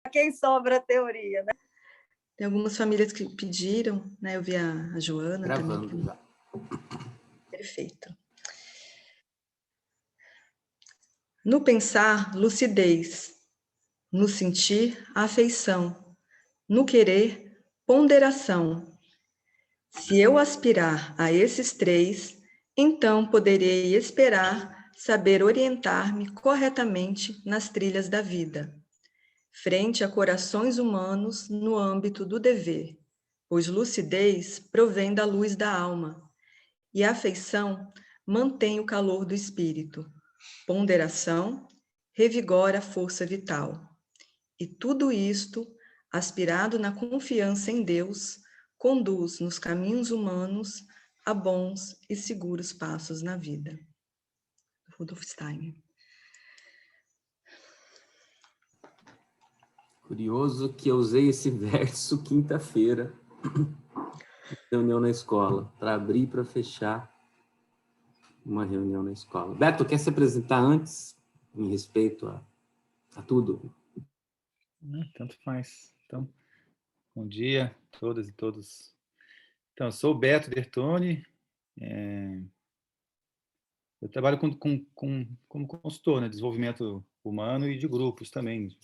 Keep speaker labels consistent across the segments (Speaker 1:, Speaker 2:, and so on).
Speaker 1: quem sobra a teoria, né?
Speaker 2: Tem algumas famílias que pediram, né? Eu vi a Joana
Speaker 3: gravando
Speaker 2: também.
Speaker 3: já.
Speaker 2: Perfeito. No pensar, lucidez. No sentir, afeição. No querer, ponderação. Se eu aspirar a esses três, então poderei esperar saber orientar-me corretamente nas trilhas da vida, frente a corações humanos no âmbito do dever, pois lucidez provém da luz da alma, e afeição mantém o calor do espírito, ponderação revigora a força vital. E tudo isto, aspirado na confiança em Deus, conduz nos caminhos humanos a bons e seguros passos na vida. Rudolf Steiner.
Speaker 3: Curioso que eu usei esse verso quinta-feira, reunião na escola, para abrir e para fechar uma reunião na escola. Beto, quer se apresentar antes, em respeito a tudo?
Speaker 4: Tanto faz. Então, bom dia a todas e todos. Então, eu sou o Beto Bertoni, eu trabalho como consultor, né, de desenvolvimento humano e de grupos também,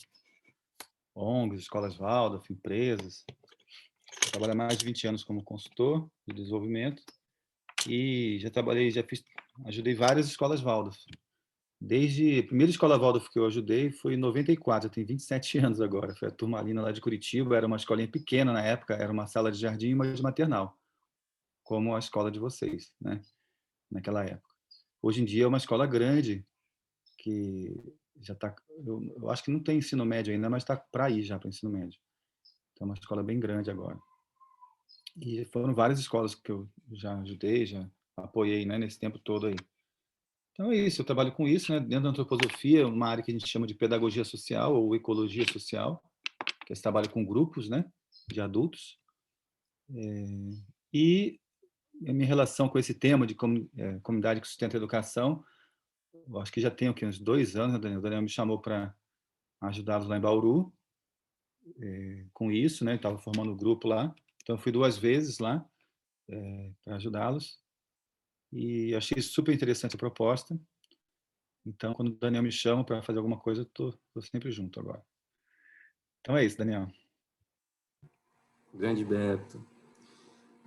Speaker 4: ONGs, escolas Waldorf, empresas. Eu trabalho há mais de 20 anos como consultor de desenvolvimento e ajudei várias escolas Waldorf. Desde a primeira escola Waldorf que eu ajudei foi em 94, eu tenho 27 anos agora. Foi a Turmalina lá de Curitiba, era uma escolinha pequena na época, era uma sala de jardim e uma de maternal, como a escola de vocês, né, naquela época. Hoje em dia é uma escola grande, que já está... Eu acho que não tem ensino médio ainda, mas está para ir já para o ensino médio. Então é uma escola bem grande agora. E foram várias escolas que eu já ajudei, já apoiei, né, nesse tempo todo aí. Então é isso, eu trabalho com isso, né, dentro da antroposofia, uma área que a gente chama de pedagogia social ou ecologia social, que é esse trabalho com grupos, né, de adultos. E a minha relação com esse tema de comunidade que sustenta a educação, eu acho que já tem uns 2 anos, né, o Daniel me chamou para ajudá-los lá em Bauru, com isso, né, estava formando um grupo lá, então eu fui 2 vezes lá para ajudá-los, e achei super interessante a proposta. Então, quando o Daniel me chama para fazer alguma coisa, eu tô sempre junto agora. Então é isso, Daniel.
Speaker 3: Grande Beto.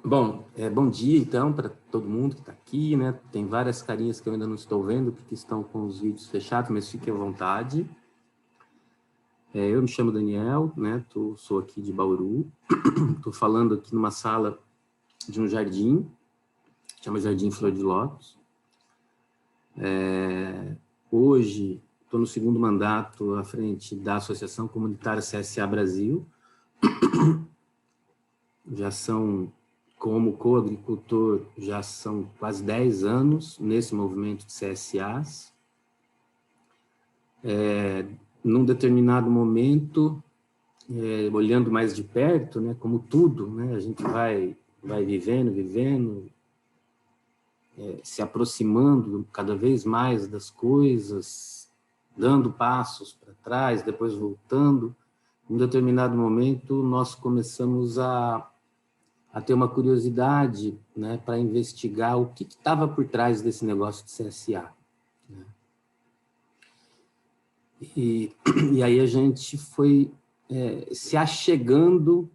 Speaker 3: Bom, bom dia, então, para todo mundo que está aqui, né? Tem várias carinhas que eu ainda não estou vendo, porque estão com os vídeos fechados, mas fiquem à vontade. Eu me chamo Daniel, né? Sou aqui de Bauru. Estou falando aqui numa sala de um jardim, chama Jardim Flor de Lótus. Hoje, estou no 2º mandato à frente da Associação Comunitária CSA Brasil. Já são, como co-agricultor, já são quase 10 anos nesse movimento de CSAs. Num determinado momento, olhando mais de perto, né, como tudo, né, a gente vai vivendo, se aproximando cada vez mais das coisas, dando passos para trás, depois voltando. Em um determinado momento, nós começamos a ter uma curiosidade, né, para investigar o que estava por trás desse negócio de CSA. Né? E aí a gente foi se achegando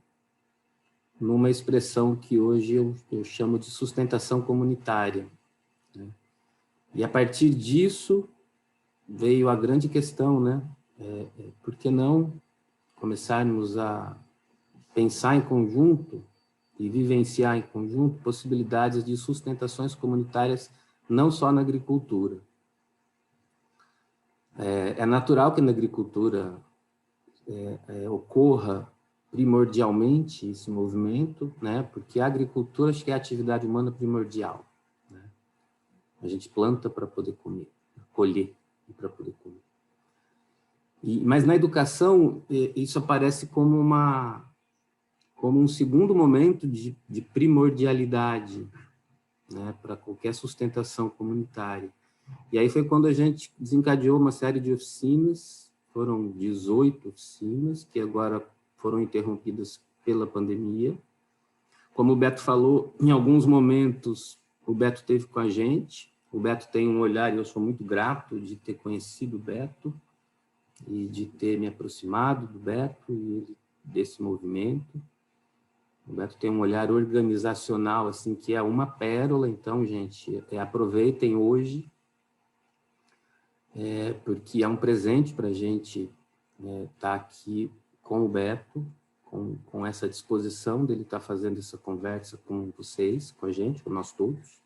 Speaker 3: numa expressão que hoje eu chamo de sustentação comunitária. Né? E a partir disso veio a grande questão, né? Por que não começarmos a pensar em conjunto e vivenciar em conjunto possibilidades de sustentações comunitárias não só na agricultura. É natural que na agricultura ocorra primordialmente esse movimento, né? Porque a agricultura acho que é a atividade humana primordial. Né? A gente planta para poder comer, colher para poder comer. Mas na educação isso aparece como um segundo momento de primordialidade, né, para qualquer sustentação comunitária. E aí foi quando a gente desencadeou uma série de oficinas foram 18 oficinas, que agora foram interrompidas pela pandemia. Como o Beto falou, em alguns momentos o Beto esteve com a gente, o Beto tem um olhar, e eu sou muito grato de ter conhecido o Beto, e de ter me aproximado do Beto e desse movimento. O Beto tem um olhar organizacional, assim, que é uma pérola. Então, gente, aproveitem hoje, porque é um presente para a gente estar aqui com o Beto, com essa disposição dele estar fazendo essa conversa com vocês, com a gente, com nós todos.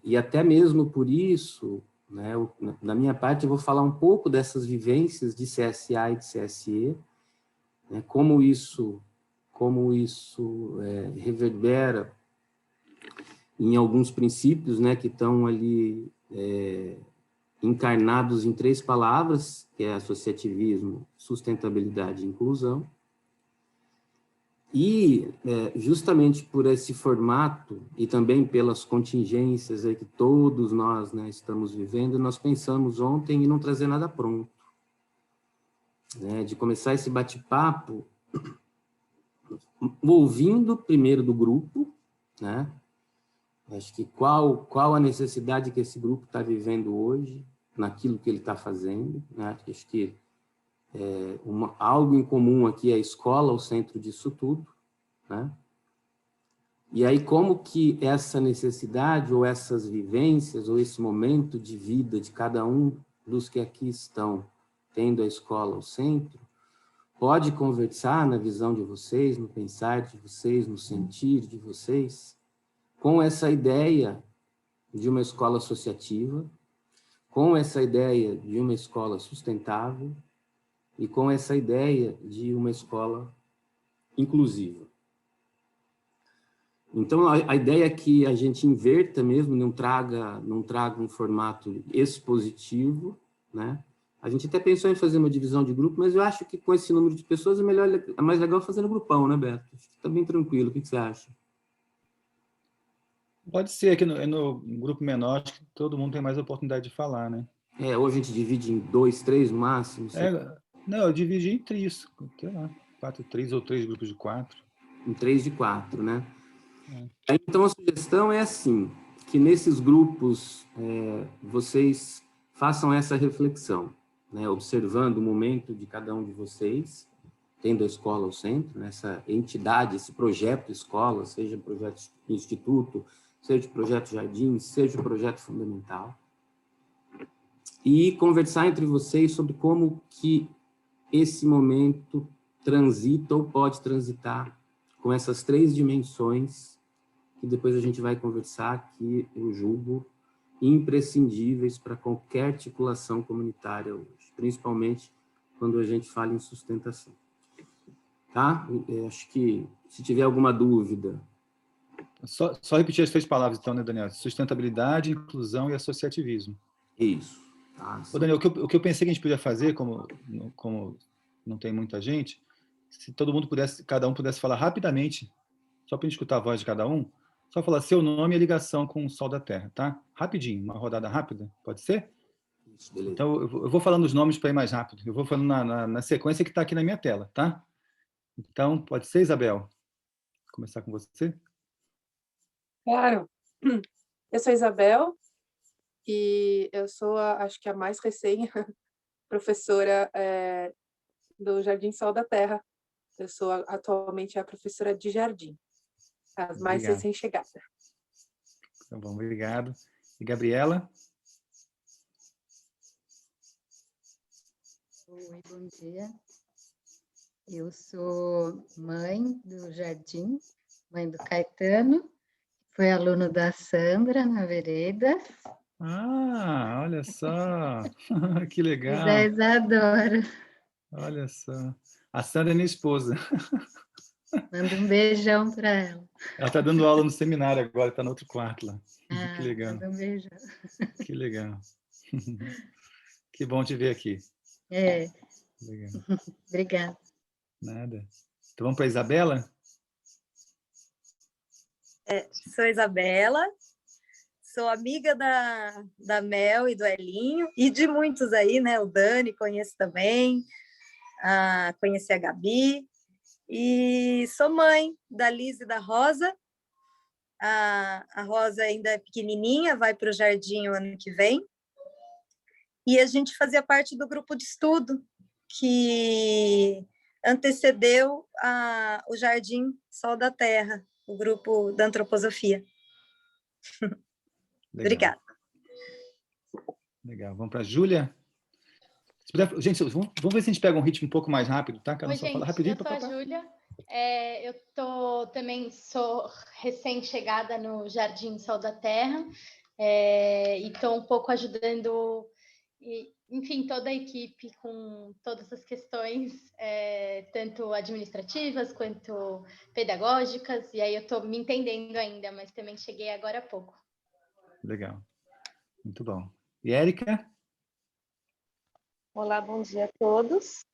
Speaker 3: E até mesmo por isso, né, da minha parte, eu vou falar um pouco dessas vivências de CSA e de CSE, né, como isso reverbera em alguns princípios, né, que estão ali encarnados em 3 palavras, que é associativismo, sustentabilidade e inclusão. E, justamente por esse formato e também pelas contingências aí que todos nós, né, estamos vivendo, nós pensamos ontem em não trazer nada pronto, né, de começar esse bate-papo ouvindo primeiro do grupo, né, acho que qual a necessidade que esse grupo está vivendo hoje, naquilo que ele está fazendo, né, acho que algo em comum aqui é a escola, o centro disso tudo, né? E aí como que essa necessidade, ou essas vivências, ou esse momento de vida de cada um dos que aqui estão, tendo a escola ao centro, pode conversar na visão de vocês, no pensar de vocês, no sentir de vocês, com essa ideia de uma escola associativa, com essa ideia de uma escola sustentável, e com essa ideia de uma escola inclusiva. Então, a ideia é que a gente inverta mesmo, não traga um formato expositivo, né? A gente até pensou em fazer uma divisão de grupo, mas eu acho que com esse número de pessoas é mais legal fazer no grupão, né, Beto? Acho que tá bem tranquilo, o que você acha?
Speaker 4: Pode ser que no grupo menor, acho que todo mundo tem mais oportunidade de falar, né?
Speaker 3: Ou a gente divide em 2, 3 no máximo?
Speaker 4: Não, eu dividi em 3, sei lá, 4, 3 ou 3 grupos de 4.
Speaker 3: Em 3 de 4, né? Então, a sugestão é assim, que nesses grupos vocês façam essa reflexão, né? Observando o momento de cada um de vocês, tendo a escola ao centro, né? Essa entidade, esse projeto escola, seja projeto instituto, seja projeto jardim, seja projeto fundamental, e conversar entre vocês sobre como que esse momento transita ou pode transitar com essas 3 dimensões que depois a gente vai conversar, que eu julgo imprescindíveis para qualquer articulação comunitária hoje, principalmente quando a gente fala em sustentação. Tá? Eu acho que, se tiver alguma dúvida...
Speaker 4: Só repetir as 3 palavras, então, né, Daniel? Sustentabilidade, inclusão e associativismo.
Speaker 3: Isso. Tá?
Speaker 4: Ô, Daniel, o que eu pensei que a gente podia fazer, como não tem muita gente, se todo mundo pudesse, cada um pudesse falar rapidamente, só para a gente escutar a voz de cada um, só falar seu nome e a ligação com o Sol da Terra, tá? Rapidinho, uma rodada rápida, pode ser?
Speaker 3: Isso, beleza.
Speaker 4: Então, eu vou falando os nomes para ir mais rápido. Eu vou falando na sequência que está aqui na minha tela, tá? Então, pode ser, Isabel? Vou começar com você?
Speaker 1: Claro. Eu sou Isabel e eu sou, acho que a mais recém professora do Jardim Sol da Terra. Eu sou atualmente a professora de jardim, a mais recém-chegada.
Speaker 4: Tá bom, obrigado. E Gabriela?
Speaker 5: Oi, bom dia. Eu sou mãe do Jardim, mãe do Caetano, foi aluno da Sandra na vereda.
Speaker 4: Ah, olha só, que legal.
Speaker 5: E da Isadora.
Speaker 4: Olha só. A Sandra é minha esposa.
Speaker 5: Manda um beijão para ela.
Speaker 4: Ela está dando aula no seminário agora, está no outro quarto lá. Que legal.
Speaker 5: Manda um beijão.
Speaker 4: Que legal. Que bom te ver aqui.
Speaker 5: Legal. Obrigada.
Speaker 4: Nada. Então vamos para a Isabela?
Speaker 6: Sou Isabela, sou amiga da Mel e do Elinho, e de muitos aí, né? O Dani conheço também, conheci a Gabi, e sou mãe da Liz e da Rosa. A Rosa ainda é pequenininha, vai para o jardim o ano que vem. E a gente fazia parte do grupo de estudo que antecedeu o Jardim Sol da Terra, o grupo da antroposofia. Obrigada.
Speaker 4: Legal. Vamos para a Júlia? Gente, vamos ver se a gente pega um ritmo um pouco mais rápido, tá?
Speaker 7: Oi, gente,
Speaker 4: fala rapidinho,
Speaker 7: eu sou a Júlia. Eu também sou recém-chegada no Jardim Sol da Terra e estou um pouco ajudando, enfim, toda a equipe com todas as questões, tanto administrativas quanto pedagógicas, e aí eu estou me entendendo ainda, mas também cheguei agora há pouco.
Speaker 4: Legal. Muito bom. E Érica?
Speaker 8: Olá, bom dia a todos.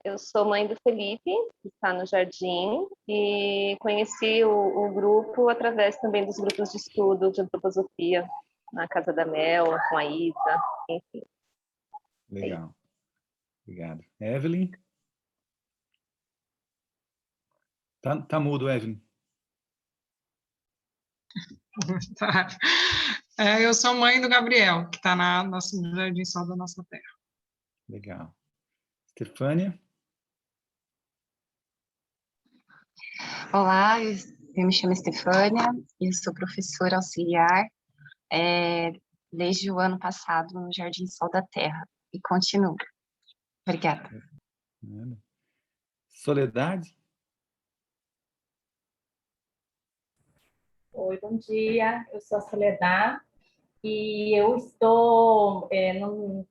Speaker 8: Eu sou mãe do Felipe, que está no jardim, e conheci o grupo através também dos grupos de estudo de antroposofia, na Casa da Mel, com a Isa, enfim.
Speaker 4: Legal. Obrigado. Evelyn? Tá mudo, Evelyn.
Speaker 9: Tá. Eu sou mãe do Gabriel, que está no Jardim Sol da Nossa Terra.
Speaker 4: Legal. Stefânia?
Speaker 10: Olá, eu me chamo Stefânia, eu sou professora auxiliar desde o ano passado no Jardim Sol da Terra e continuo. Obrigada.
Speaker 4: Soledade?
Speaker 11: Oi, bom dia, eu sou a Soledade e eu estou,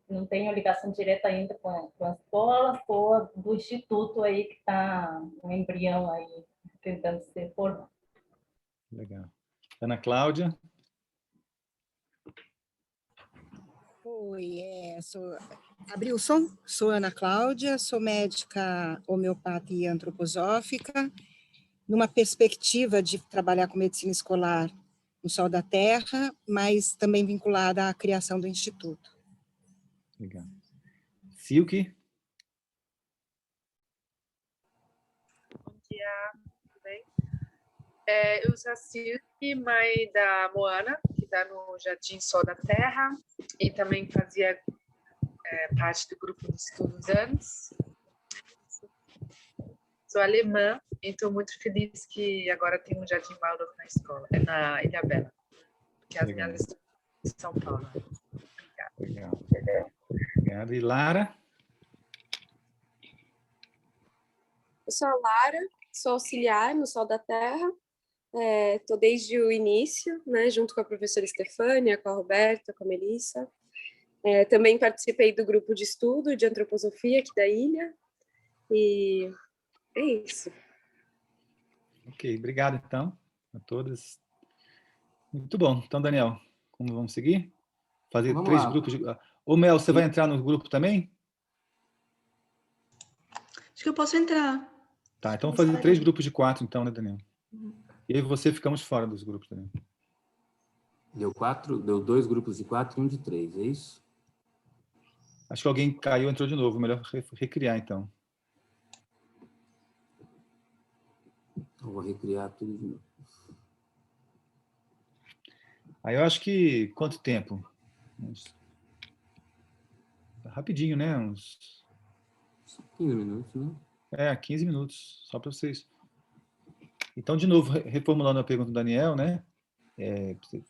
Speaker 11: não tenho ligação direta ainda com a escola, sou do instituto aí que está um embrião aí tentando ser formado.
Speaker 4: Legal. Ana Cláudia?
Speaker 12: Oi, abriu o som? Sou Ana Cláudia, sou médica homeopata e antroposófica, numa perspectiva de trabalhar com medicina escolar no Sol da Terra, mas também vinculada à criação do Instituto.
Speaker 4: Legal. Silke?
Speaker 13: Bom dia, tudo bem? Eu sou a Silke, mãe da Moana, que está no Jardim Sol da Terra, e também fazia parte do grupo de estudos antes. Sou alemã e estou muito feliz que agora tem um Jardim Waldorf na escola, na Ilha Bela, porque as minhas estão em São Paulo.
Speaker 4: Obrigada. Legal. Obrigado. E Lara?
Speaker 14: Eu sou a Lara, sou auxiliar no Sol da Terra, estou desde o início, né, junto com a professora Stefânia, com a Roberta, com a Melissa. Também participei do grupo de estudo de antroposofia aqui da ilha, e é isso.
Speaker 4: Ok, obrigado então a todas. Muito bom. Então, Daniel, como vamos seguir? Fazer
Speaker 3: Vamos
Speaker 4: 3
Speaker 3: lá.
Speaker 4: grupos de... Ô, Mel, você vai entrar no grupo também?
Speaker 2: Acho que eu posso entrar.
Speaker 4: Tá, então vamos fazer 3 grupos de 4 então, né, Daniel? E aí você ficamos fora dos grupos também.
Speaker 3: Deu 2 grupos de 4 e 1 de 3, é isso?
Speaker 4: Acho que alguém caiu e entrou de novo. Melhor recriar, então.
Speaker 3: Eu vou recriar tudo de novo.
Speaker 4: Aí eu acho que... Quanto tempo? Rapidinho, né? Uns
Speaker 3: 15 minutos, né?
Speaker 4: 15 minutos, só para vocês. Então, de novo, reformulando a pergunta do Daniel, né?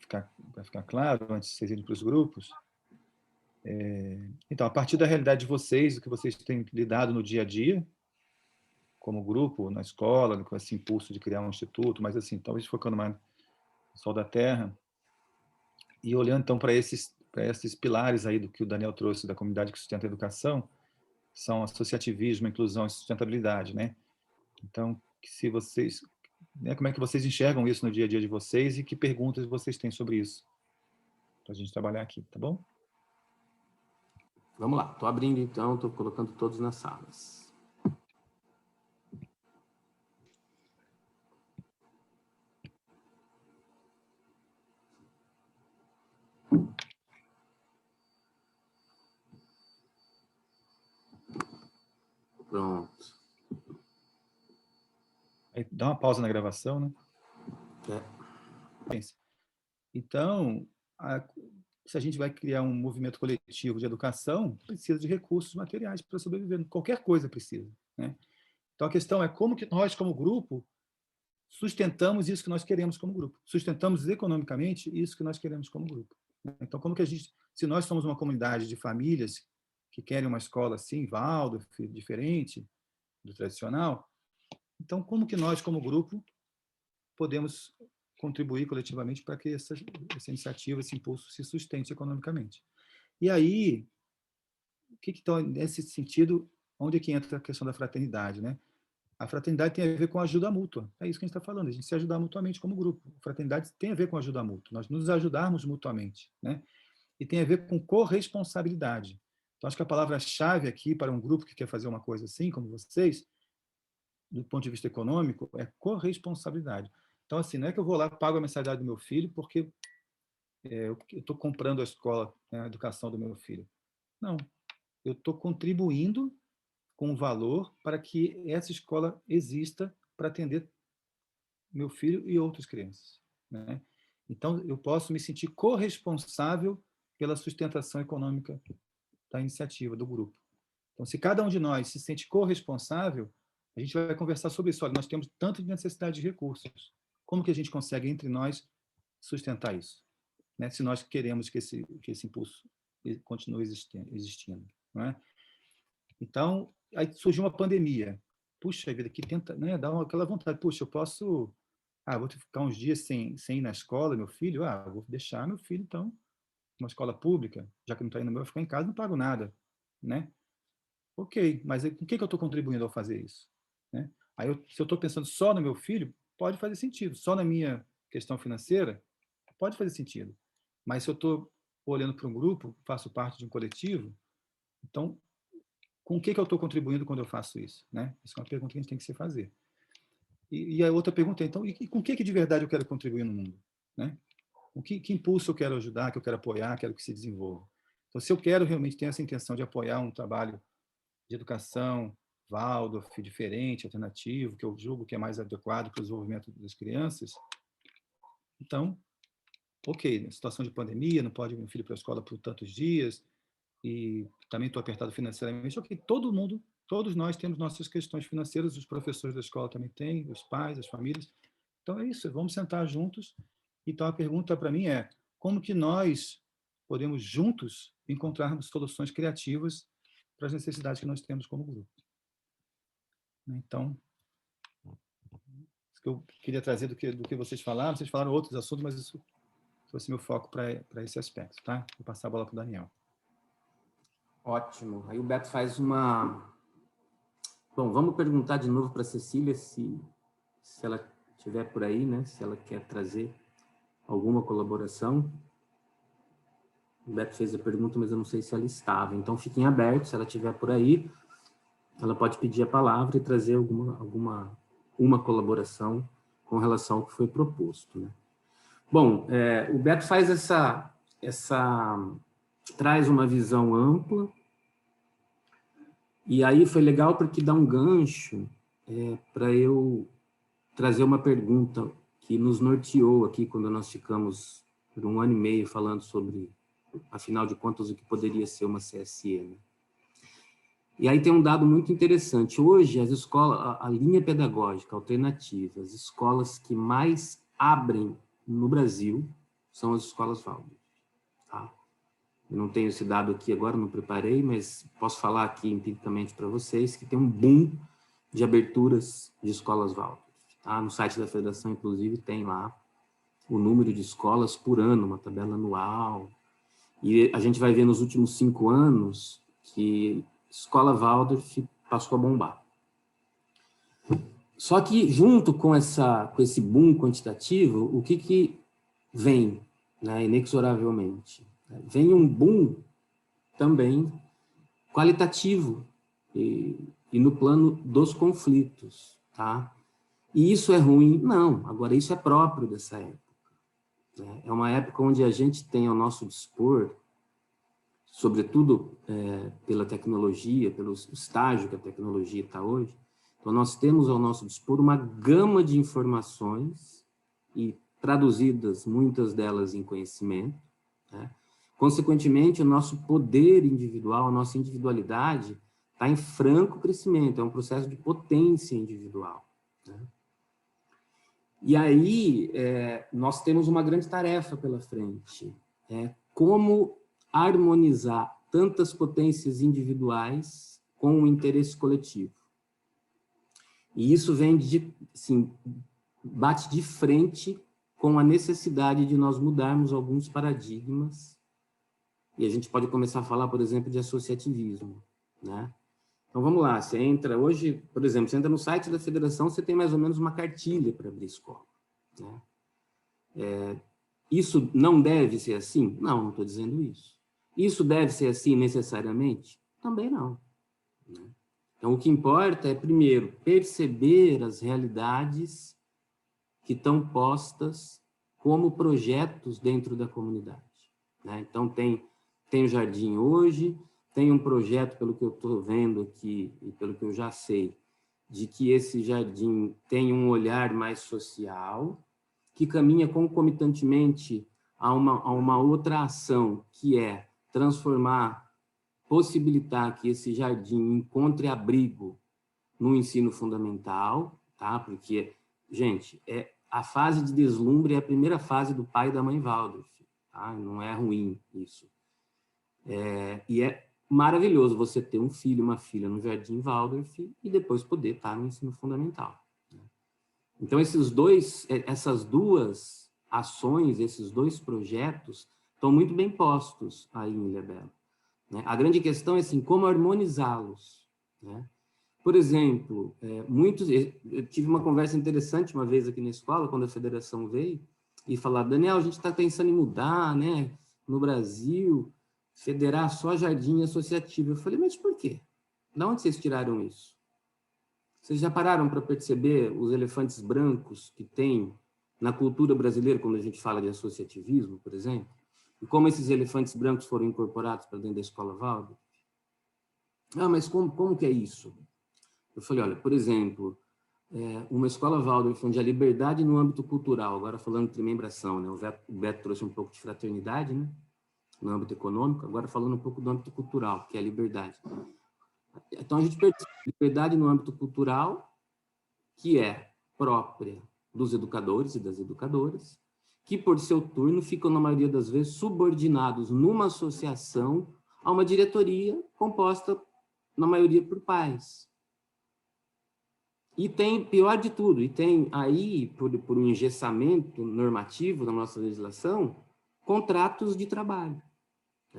Speaker 4: Para ficar claro, antes de vocês irem para os grupos. Então, a partir da realidade de vocês, o que vocês têm lidado no dia a dia, como grupo, na escola, com esse impulso de criar um instituto, mas assim, talvez focando mais no Sol da Terra, e olhando então para esses pilares aí do que o Daniel trouxe da comunidade que sustenta a educação, são associativismo, inclusão e sustentabilidade, né? Então, se vocês, né, como é que vocês enxergam isso no dia a dia de vocês e que perguntas vocês têm sobre isso, para a gente trabalhar aqui, tá bom?
Speaker 3: Vamos lá, estou abrindo então, estou colocando todos nas salas. Pronto.
Speaker 4: Aí dá uma pausa na gravação, né? Então, se a gente vai criar um movimento coletivo de educação, precisa de recursos materiais para sobreviver. Qualquer coisa precisa, né? Então, a questão é como que nós, como grupo, sustentamos isso que nós queremos como grupo. Sustentamos economicamente isso que nós queremos como grupo. Então, como que a gente... Se nós somos uma comunidade de famílias que querem uma escola assim, Waldorf, diferente do tradicional, então, como que nós, como grupo, podemos contribuir coletivamente para que essa iniciativa, esse impulso se sustente economicamente? E aí, nesse sentido, onde é que entra a questão da fraternidade, né? A fraternidade tem a ver com ajuda mútua. É isso que a gente está falando, a gente se ajudar mutuamente como grupo. A fraternidade tem a ver com ajuda mútua, nós nos ajudarmos mutuamente, né? E tem a ver com corresponsabilidade. Então, acho que a palavra-chave aqui para um grupo que quer fazer uma coisa assim, como vocês, do ponto de vista econômico, é corresponsabilidade. Então, assim, não é que eu vou lá, pago a mensalidade do meu filho porque eu estou comprando a escola, né, a educação do meu filho. Não, eu estou contribuindo com valor para que essa escola exista para atender meu filho e outras crianças, né? Então, eu posso me sentir corresponsável pela sustentação econômica da iniciativa, do grupo. Então, se cada um de nós se sente corresponsável, a gente vai conversar sobre isso. Olha, nós temos tanta necessidade de recursos. Como que a gente consegue, entre nós, sustentar isso, né? Se nós queremos que esse impulso continue existindo, não é? Então, aí surgiu uma pandemia. Puxa vida, que tenta, né, dá aquela vontade. Puxa, eu posso... vou ter que ficar uns dias sem ir na escola, meu filho. Vou deixar meu filho, então, numa escola pública, já que não está indo, eu vou ficar em casa, não pago nada, né? Ok, mas com o que eu estou contribuindo ao fazer isso, né? Aí, se eu estou pensando só no meu filho, pode fazer sentido. Só na minha questão financeira, pode fazer sentido. Mas se eu estou olhando para um grupo, faço parte de um coletivo, então, com o que eu estou contribuindo quando eu faço isso, né? Essa é uma pergunta que a gente tem que se fazer. E a outra pergunta é, então, e com o que de verdade eu quero contribuir no mundo, né? O que impulso eu quero ajudar, que eu quero apoiar, quero que se desenvolva? Então, se eu quero realmente ter essa intenção de apoiar um trabalho de educação, Waldorf, diferente, alternativo, que eu julgo que é mais adequado para o desenvolvimento das crianças, então, ok, situação de pandemia, não pode ir meu filho para a escola por tantos dias, e também estou apertado financeiramente, ok, todos nós temos nossas questões financeiras, os professores da escola também têm, os pais, as famílias. Então é isso, vamos sentar juntos. Então a pergunta para mim é, como que nós podemos juntos encontrarmos soluções criativas para as necessidades que nós temos como grupo? Então, isso que eu queria trazer do que vocês falaram outros assuntos, mas isso fosse meu foco para esse aspecto, tá? Vou passar a bola para o Daniel.
Speaker 3: Ótimo. Aí o Beto faz uma... Bom, vamos perguntar de novo para a Cecília se ela estiver por aí, né? Se ela quer trazer alguma colaboração. O Beto fez a pergunta, mas eu não sei se ela estava. Então, fiquem abertos. Se ela estiver por aí, ela pode pedir a palavra e trazer uma colaboração com relação ao que foi proposto, né? Bom, o Beto faz traz uma visão ampla, e aí foi legal porque dá um gancho para eu trazer uma pergunta que nos norteou aqui quando nós ficamos por 1 ano e meio falando sobre, afinal de contas, o que poderia ser uma CSE, né? E aí tem um dado muito interessante. Hoje, as escolas, a linha pedagógica alternativa, as escolas que mais abrem no Brasil são as escolas Waldorf, tá? Eu não tenho esse dado aqui agora, não preparei, mas posso falar aqui empiricamente para vocês que tem um boom de aberturas de escolas Waldorf, tá? No site da Federação, inclusive, tem lá o número de escolas por ano, uma tabela anual. E a gente vai ver nos últimos 5 anos que escola Waldorf passou a bombar. Só que, junto com esse boom quantitativo, o que vem, né, inexoravelmente? Vem um boom também qualitativo e no plano dos conflitos, tá? E isso é ruim? Não. Agora, isso é próprio dessa época, né? É uma época onde a gente tem ao nosso dispor sobretudo pela tecnologia, pelo estágio que a tecnologia está hoje. Então, nós temos ao nosso dispor uma gama de informações, e traduzidas, muitas delas, em conhecimento, né? Consequentemente, o nosso poder individual, a nossa individualidade, está em franco crescimento, é um processo de potência individual, né? E aí, nós temos uma grande tarefa pela frente, como harmonizar tantas potências individuais com o interesse coletivo. E isso vem assim, bate de frente com a necessidade de nós mudarmos alguns paradigmas, e a gente pode começar a falar, por exemplo, de associativismo, né? Então, vamos lá, você entra hoje, por exemplo, você entra no site da federação, você tem mais ou menos uma cartilha para abrir escola, né? Isso não deve ser assim? Não estou dizendo isso. Isso deve ser assim necessariamente? Também não, né? Então, o que importa é, primeiro, perceber as realidades que estão postas como projetos dentro da comunidade, né? Então, tem o Jardim hoje, tem um projeto, pelo que eu estou vendo aqui, e pelo que eu já sei, de que esse jardim tem um olhar mais social, que caminha concomitantemente a uma outra ação, que é possibilitar que esse jardim encontre abrigo no ensino fundamental, tá? Porque, gente, a fase de deslumbre é a primeira fase do pai e da mãe Waldorf, tá? Não é ruim isso. E é maravilhoso você ter um filho e uma filha no Jardim Waldorf e depois poder estar no ensino fundamental, né? Então, essas duas ações, esses dois projetos, estão muito bem postos aí em Ilhabela, né? A grande questão é assim, como harmonizá-los, né? Por exemplo, eu tive uma conversa interessante uma vez aqui na escola, quando a federação veio, e falaram: Daniel, a gente está pensando em mudar, né, no Brasil, federar só jardim associativo. Eu falei: mas por quê? De onde vocês tiraram isso? Vocês já pararam para perceber os elefantes brancos que tem na cultura brasileira, quando a gente fala de associativismo, por exemplo? E como esses elefantes brancos foram incorporados para dentro da escola Waldorf? Ah, mas como que é isso? Eu falei: olha, por exemplo, uma escola Waldorf onde a liberdade no âmbito cultural, agora falando de trimembração, né? O Beto trouxe um pouco de fraternidade, né? No âmbito econômico, agora falando um pouco do âmbito cultural, que é a liberdade. Então, a gente percebe liberdade no âmbito cultural, que é própria dos educadores e das educadoras, que, por seu turno, ficam, na maioria das vezes, subordinados numa associação a uma diretoria composta, na maioria, por pais. E tem, pior de tudo, e tem aí, por um engessamento normativo na nossa legislação, contratos de trabalho.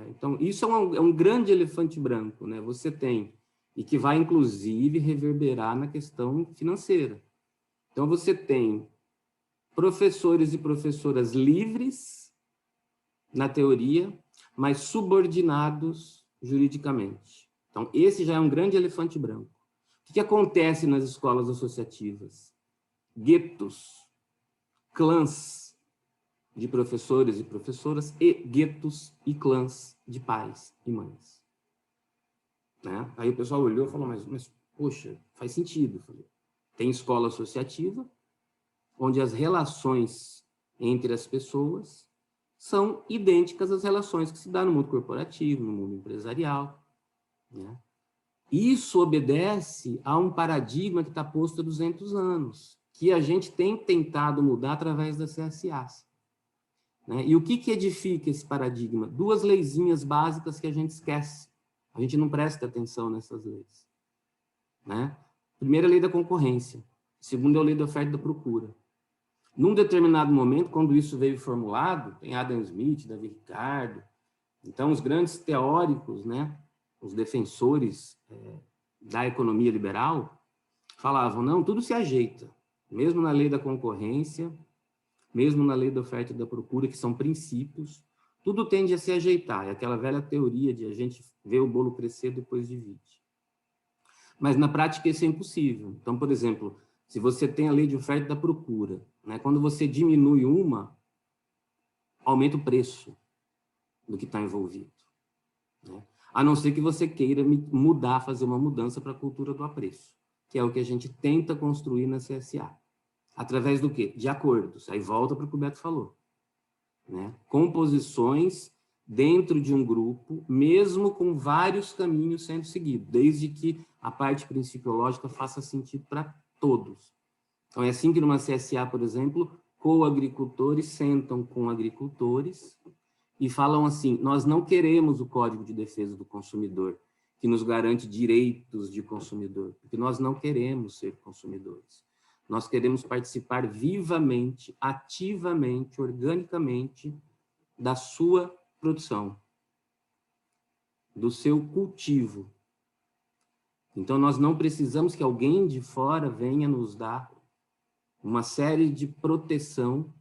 Speaker 3: Então, isso é um grande elefante branco, né? Você tem, e que vai, inclusive, reverberar na questão financeira. Então, você tem professores e professoras livres, na teoria, mas subordinados juridicamente. Então, esse já é um grande elefante branco. O que acontece nas escolas associativas? Guetos, clãs de professores e professoras e guetos e clãs de pais e mães, né? Aí o pessoal olhou e falou: mas poxa, faz sentido. Falei: tem escola associativa, onde as relações entre as pessoas são idênticas às relações que se dá no mundo corporativo, no mundo empresarial, né? Isso obedece a um paradigma que está posto há 200 anos, que a gente tem tentado mudar através das CSAs, né? E o que edifica esse paradigma? Duas leizinhas básicas que a gente esquece. A gente não presta atenção nessas leis, né? Primeira, a lei da concorrência. Segunda, é a lei da oferta e da procura. Num determinado momento, quando isso veio formulado, tem Adam Smith, Davi Ricardo, então os grandes teóricos, né, os defensores da economia liberal, falavam: não, tudo se ajeita, mesmo na lei da concorrência, mesmo na lei da oferta e da procura, que são princípios, tudo tende a se ajeitar. É aquela velha teoria de a gente ver o bolo crescer, depois divide. Mas na prática isso é impossível. Então, por exemplo, se você tem a lei de oferta e da procura, né, quando você diminui uma, aumenta o preço do que está envolvido, né? A não ser que você queira mudar, fazer uma mudança para a cultura do apreço, que é o que a gente tenta construir na CSA. Através do quê? De acordos. Aí volta para o que o Beto falou, né? Composições dentro de um grupo, mesmo com vários caminhos sendo seguidos, desde que a parte principiológica faça sentido para todos. Então, é assim que numa CSA, por exemplo, coagricultores sentam com agricultores e falam assim: nós não queremos o Código de Defesa do Consumidor, que nos garante direitos de consumidor, porque nós não queremos ser consumidores. Nós queremos participar vivamente, ativamente, organicamente da sua produção, do seu cultivo. Então, nós não precisamos que alguém de fora venha nos dar uma série de proteção,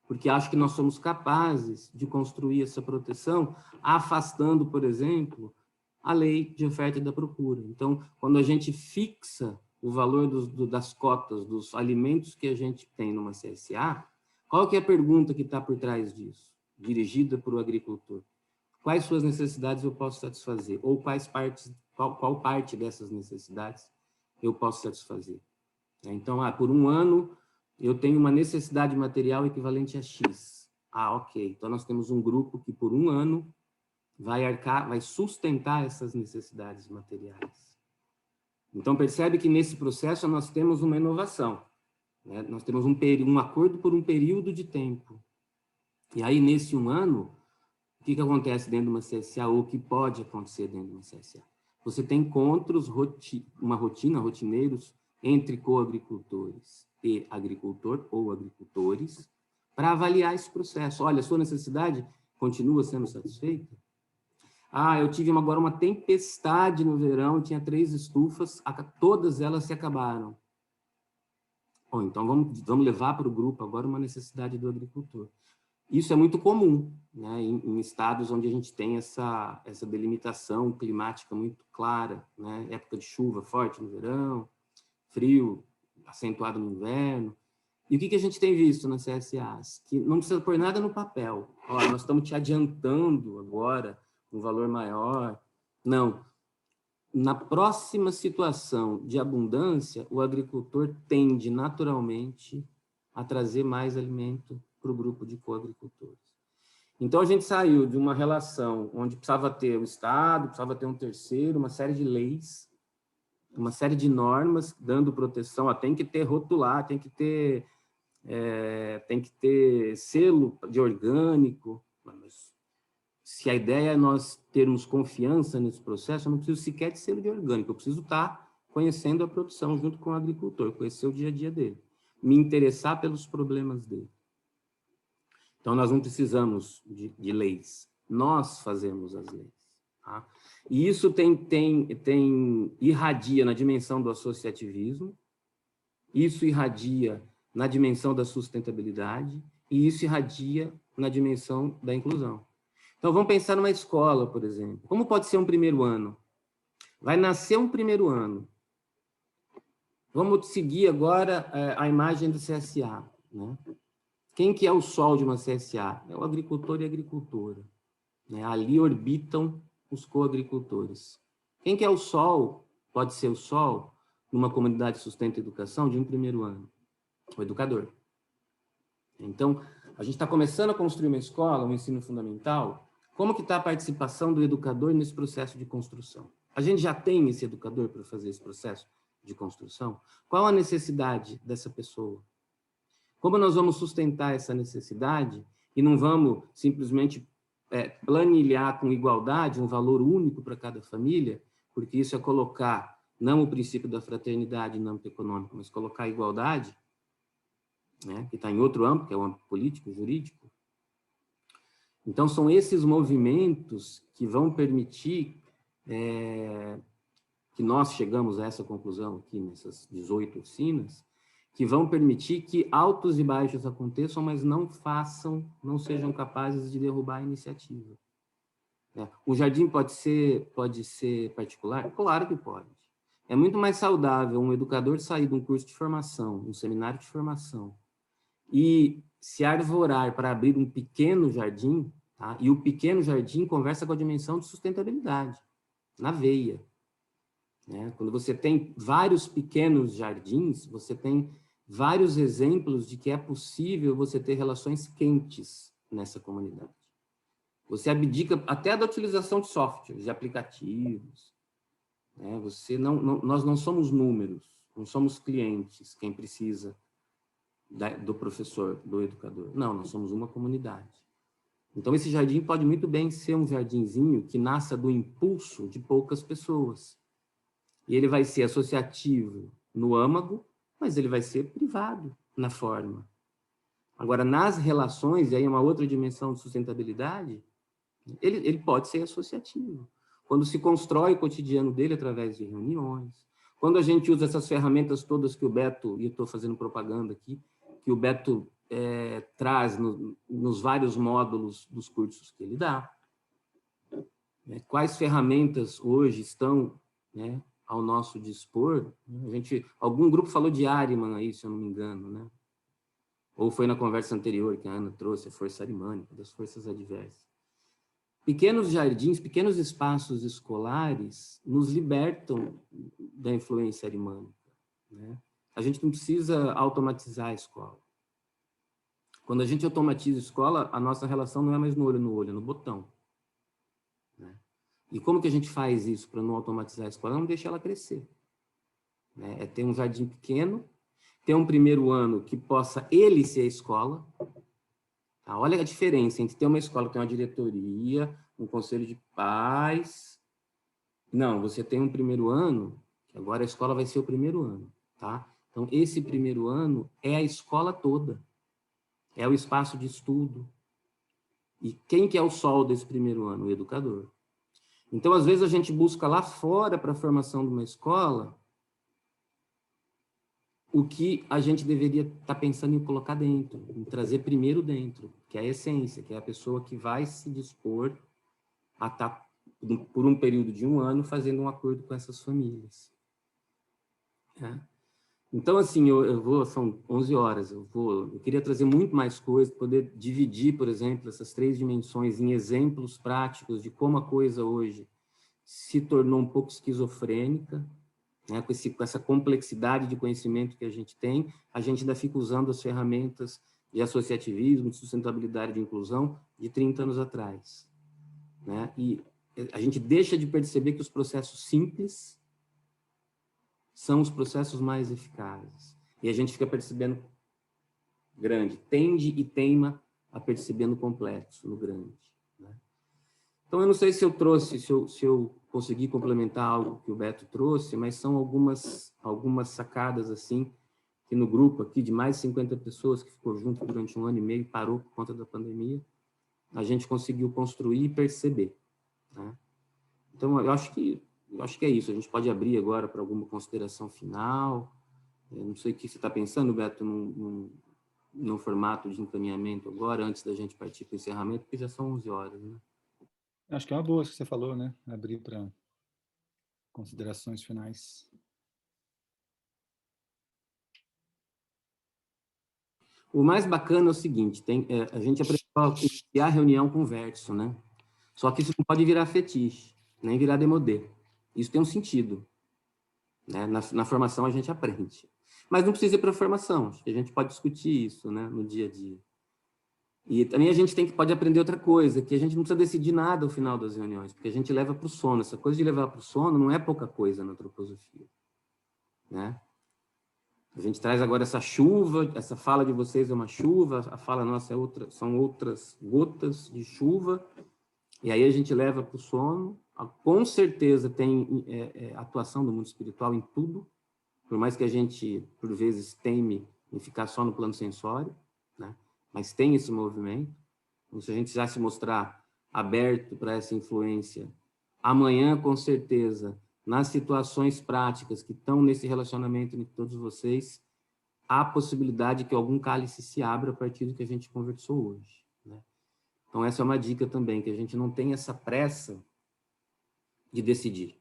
Speaker 3: porque acho que nós somos capazes de construir essa proteção afastando, por exemplo, a lei de oferta e da procura. Então, quando a gente fixa o valor das cotas, dos alimentos que a gente tem numa CSA, qual que é a pergunta que está por trás disso? Dirigida para o agricultor. Quais suas necessidades eu posso satisfazer? Ou qual parte dessas necessidades eu posso satisfazer? Então, por um ano, eu tenho uma necessidade material equivalente a X. Ok. Então, nós temos um grupo que, por um ano, vai sustentar essas necessidades materiais. Então, percebe que nesse processo nós temos uma inovação, né? Nós temos um acordo por um período de tempo. E aí, nesse um ano, o que acontece dentro de uma CSA, ou o que pode acontecer dentro de uma CSA? Você tem encontros, rotineiros, entre coagricultores e agricultor ou agricultores, para avaliar esse processo. Olha, a sua necessidade continua sendo satisfeita? Eu tive agora uma tempestade no verão, tinha 3 estufas, todas elas se acabaram. Bom, então vamos levar para o grupo agora uma necessidade do agricultor. Isso é muito comum, né, em estados onde a gente tem essa delimitação climática muito clara, né, época de chuva forte no verão, frio acentuado no inverno. E o que a gente tem visto nas CSAs? Que não precisa pôr nada no papel. Olha, nós estamos te adiantando agora um valor maior. Não. Na próxima situação de abundância, o agricultor tende naturalmente a trazer mais alimento para o grupo de coagricultores. Então, a gente saiu de uma relação onde precisava ter o Estado, precisava ter um terceiro, uma série de leis, uma série de normas dando proteção, tem que ter rotular, tem que ter selo de orgânico. Mas se a ideia é nós termos confiança nesse processo, eu não preciso sequer de selo de orgânico, eu preciso estar conhecendo a produção junto com o agricultor, conhecer o dia a dia dele, me interessar pelos problemas dele. Então, nós não precisamos de leis, nós fazemos as leis. Tá? E isso irradia na dimensão do associativismo, isso irradia na dimensão da sustentabilidade, e isso irradia na dimensão da inclusão. Então, vamos pensar numa escola, por exemplo. Como pode ser um primeiro ano? Vai nascer um primeiro ano. Vamos seguir agora a imagem do CSA, né? Quem que é o sol de uma CSA? É o agricultor e a agricultora, né? Ali orbitam os coagricultores. Quem que é o sol? Pode ser o sol numa comunidade de sustento e educação de um primeiro ano. O educador. Então, a gente está começando a construir uma escola, um ensino fundamental. Como que está a participação do educador nesse processo de construção? A gente já tem esse educador para fazer esse processo de construção? Qual a necessidade dessa pessoa? Como nós vamos sustentar essa necessidade e não vamos simplesmente planilhar com igualdade um valor único para cada família, porque isso é colocar não o princípio da fraternidade no âmbito econômico, mas colocar a igualdade, né, que está em outro âmbito, que é o âmbito político, jurídico. Então, são esses movimentos que vão permitir que nós chegamos a essa conclusão aqui nessas 18 oficinas, que vão permitir que altos e baixos aconteçam, mas não sejam capazes de derrubar a iniciativa. O jardim pode ser particular? Claro que pode. É muito mais saudável um educador sair de um curso de formação, um seminário de formação, e se arvorar para abrir um pequeno jardim, Tá? E o pequeno jardim conversa com a dimensão de sustentabilidade, na veia. Né? Quando você tem vários pequenos jardins, você tem vários exemplos de que é possível você ter relações quentes nessa comunidade. Você abdica até da utilização de softwares, de aplicativos. Né? Nós não somos números, não somos clientes, quem precisa do professor, do educador. Não, nós somos uma comunidade. Então, esse jardim pode muito bem ser um jardinzinho que nasça do impulso de poucas pessoas. E ele vai ser associativo no âmago, mas ele vai ser privado na forma. Agora, nas relações, e aí é uma outra dimensão de sustentabilidade, ele pode ser associativo. Quando se constrói o cotidiano dele através de reuniões, quando a gente usa essas ferramentas todas que o Beto, e eu estou fazendo propaganda aqui, que o Beto traz nos vários módulos dos cursos que ele dá. Quais ferramentas hoje estão, né, ao nosso dispor? Algum grupo falou de Ahriman aí, se eu não me engano, né? Ou foi na conversa anterior que a Ana trouxe, a força arimânica, das forças adversas. Pequenos jardins, pequenos espaços escolares nos libertam da influência arimânica. Né? A gente não precisa automatizar a escola. Quando a gente automatiza a escola, a nossa relação não é mais no olho, é no botão. Né? E como que a gente faz isso para não automatizar a escola? Não deixar ela crescer. Né? É ter um jardim pequeno, ter um primeiro ano que possa ele ser a escola. Tá? Olha a diferença entre ter uma escola que tem uma diretoria, um conselho de pais. Não, você tem um primeiro ano, que agora a escola vai ser o primeiro ano. Tá? Então, esse primeiro ano é a escola toda. É o espaço de estudo. E quem que é o sol desse primeiro ano? O educador. Então, às vezes, a gente busca lá fora para a formação de uma escola o que a gente deveria estar pensando em colocar dentro, em trazer primeiro dentro, que é a essência, que é a pessoa que vai se dispor a estar, por um período de um ano, fazendo um acordo com essas famílias. É. Então, assim, são 11 horas, eu queria trazer muito mais coisas, poder dividir, por exemplo, essas 3 dimensões em exemplos práticos de como a coisa hoje se tornou um pouco esquizofrênica, né? Com essa complexidade de conhecimento que a gente tem, a gente ainda fica usando as ferramentas de associativismo, de sustentabilidade, de inclusão, de 30 anos atrás. Né? E a gente deixa de perceber que os processos simples são os processos mais eficazes. E a gente fica percebendo grande, tende e teima a perceber no complexo, no grande. Né? Então, eu não sei se eu trouxe, se eu consegui complementar algo que o Beto trouxe, mas são algumas sacadas, assim, que no grupo aqui de mais de 50 pessoas, que ficou junto durante 1 ano e meio, parou por conta da pandemia, a gente conseguiu construir e perceber. Né? Então, eu acho que é isso. A gente pode abrir agora para alguma consideração final. Eu não sei o que você está pensando, Beto, num formato de encaminhamento agora, antes da gente partir para o encerramento, porque já são 11 horas, né?
Speaker 4: Acho que é uma boa isso que você falou, né? Abrir para considerações finais.
Speaker 3: O mais bacana é o seguinte, a gente aprendeu a iniciar a reunião com verso, né? Só que isso não pode virar fetiche, nem virar demodê. Isso tem um sentido. Né? Na formação a gente aprende. Mas não precisa ir para a formação, acho que a gente pode discutir isso, né, no dia a dia. E também a gente pode aprender outra coisa, que a gente não precisa decidir nada ao final das reuniões, porque a gente leva para o sono. Essa coisa de levar para o sono não é pouca coisa na antroposofia. Né? A gente traz agora essa chuva, essa fala de vocês é uma chuva, a fala nossa são outras gotas de chuva, e aí a gente leva para o sono. Com certeza tem atuação do mundo espiritual em tudo, por mais que a gente, por vezes, teme em ficar só no plano sensório, né? Mas tem esse movimento. Então, se a gente já se mostrar aberto para essa influência, amanhã, com certeza, nas situações práticas que estão nesse relacionamento entre todos vocês, há possibilidade que algum cálice se abra a partir do que a gente conversou hoje. Né? Então, essa é uma dica também, que a gente não tem essa pressa de decidir.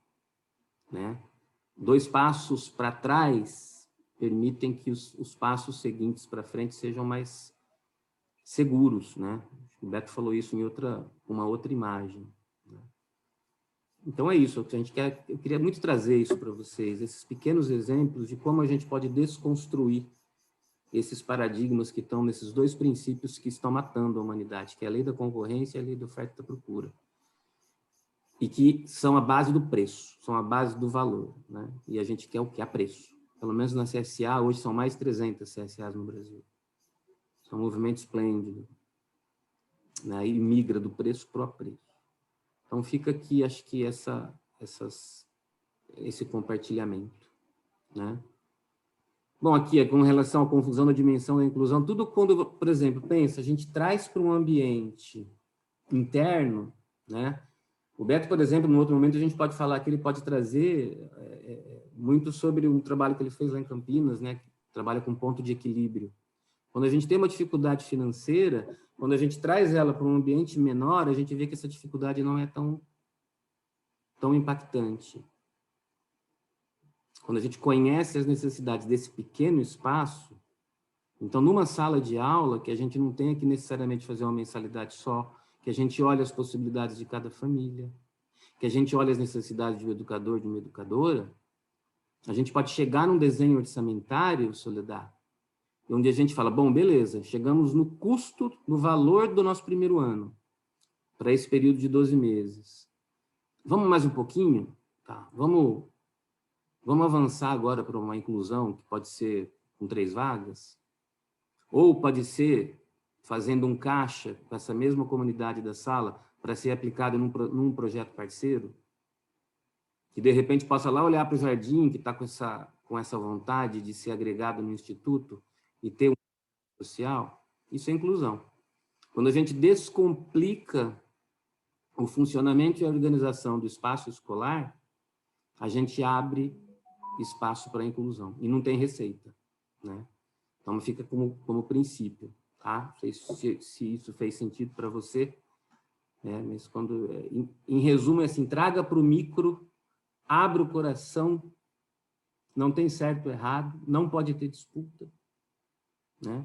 Speaker 3: Né? 2 passos para trás permitem que os passos seguintes para frente sejam mais seguros. Né? O Beto falou isso em uma outra imagem. Né? Então é isso, eu queria muito trazer isso para vocês, esses pequenos exemplos de como a gente pode desconstruir esses paradigmas que estão nesses dois princípios que estão matando a humanidade, que é a lei da concorrência e a lei da oferta e da procura. E que são a base do preço, são a base do valor. Né? E a gente quer o que? A preço. Pelo menos na CSA, hoje são mais 300 CSAs no Brasil. É um movimento esplêndido. Né? E migra do preço para o preço. Então fica aqui, acho que esse compartilhamento. Né? Bom, aqui, com relação à confusão da dimensão da inclusão, tudo quando, por exemplo, pensa, a gente traz para um ambiente interno, né? O Beto, por exemplo, num outro momento, a gente pode falar que ele pode trazer muito sobre um trabalho que ele fez lá em Campinas, né? Que trabalha com ponto de equilíbrio. Quando a gente tem uma dificuldade financeira, quando a gente traz ela para um ambiente menor, a gente vê que essa dificuldade não é tão impactante. Quando a gente conhece as necessidades desse pequeno espaço, então, numa sala de aula, que a gente não tenha que necessariamente fazer uma mensalidade só, que a gente olhe as possibilidades de cada família, que a gente olhe as necessidades de um educador, de uma educadora, a gente pode chegar num desenho orçamentário, Soledad, onde a gente fala, bom, beleza, chegamos no custo, no valor do nosso primeiro ano, para esse período de 12 meses. Vamos mais um pouquinho? Tá, vamos avançar agora para uma inclusão que pode ser com 3 vagas? Ou pode ser fazendo um caixa com essa mesma comunidade da sala para ser aplicado num projeto parceiro? Que, de repente, possa lá olhar para o jardim, que está com essa vontade de ser agregado no instituto e ter um social? Isso é inclusão. Quando a gente descomplica o funcionamento e a organização do espaço escolar, a gente abre espaço para a inclusão. E não tem receita, né? Então, fica como princípio, tá? Não sei se isso fez sentido para você, né? Mas, em resumo, é assim, traga para o micro, abra o coração, não tem certo ou errado, não pode ter disputa, né?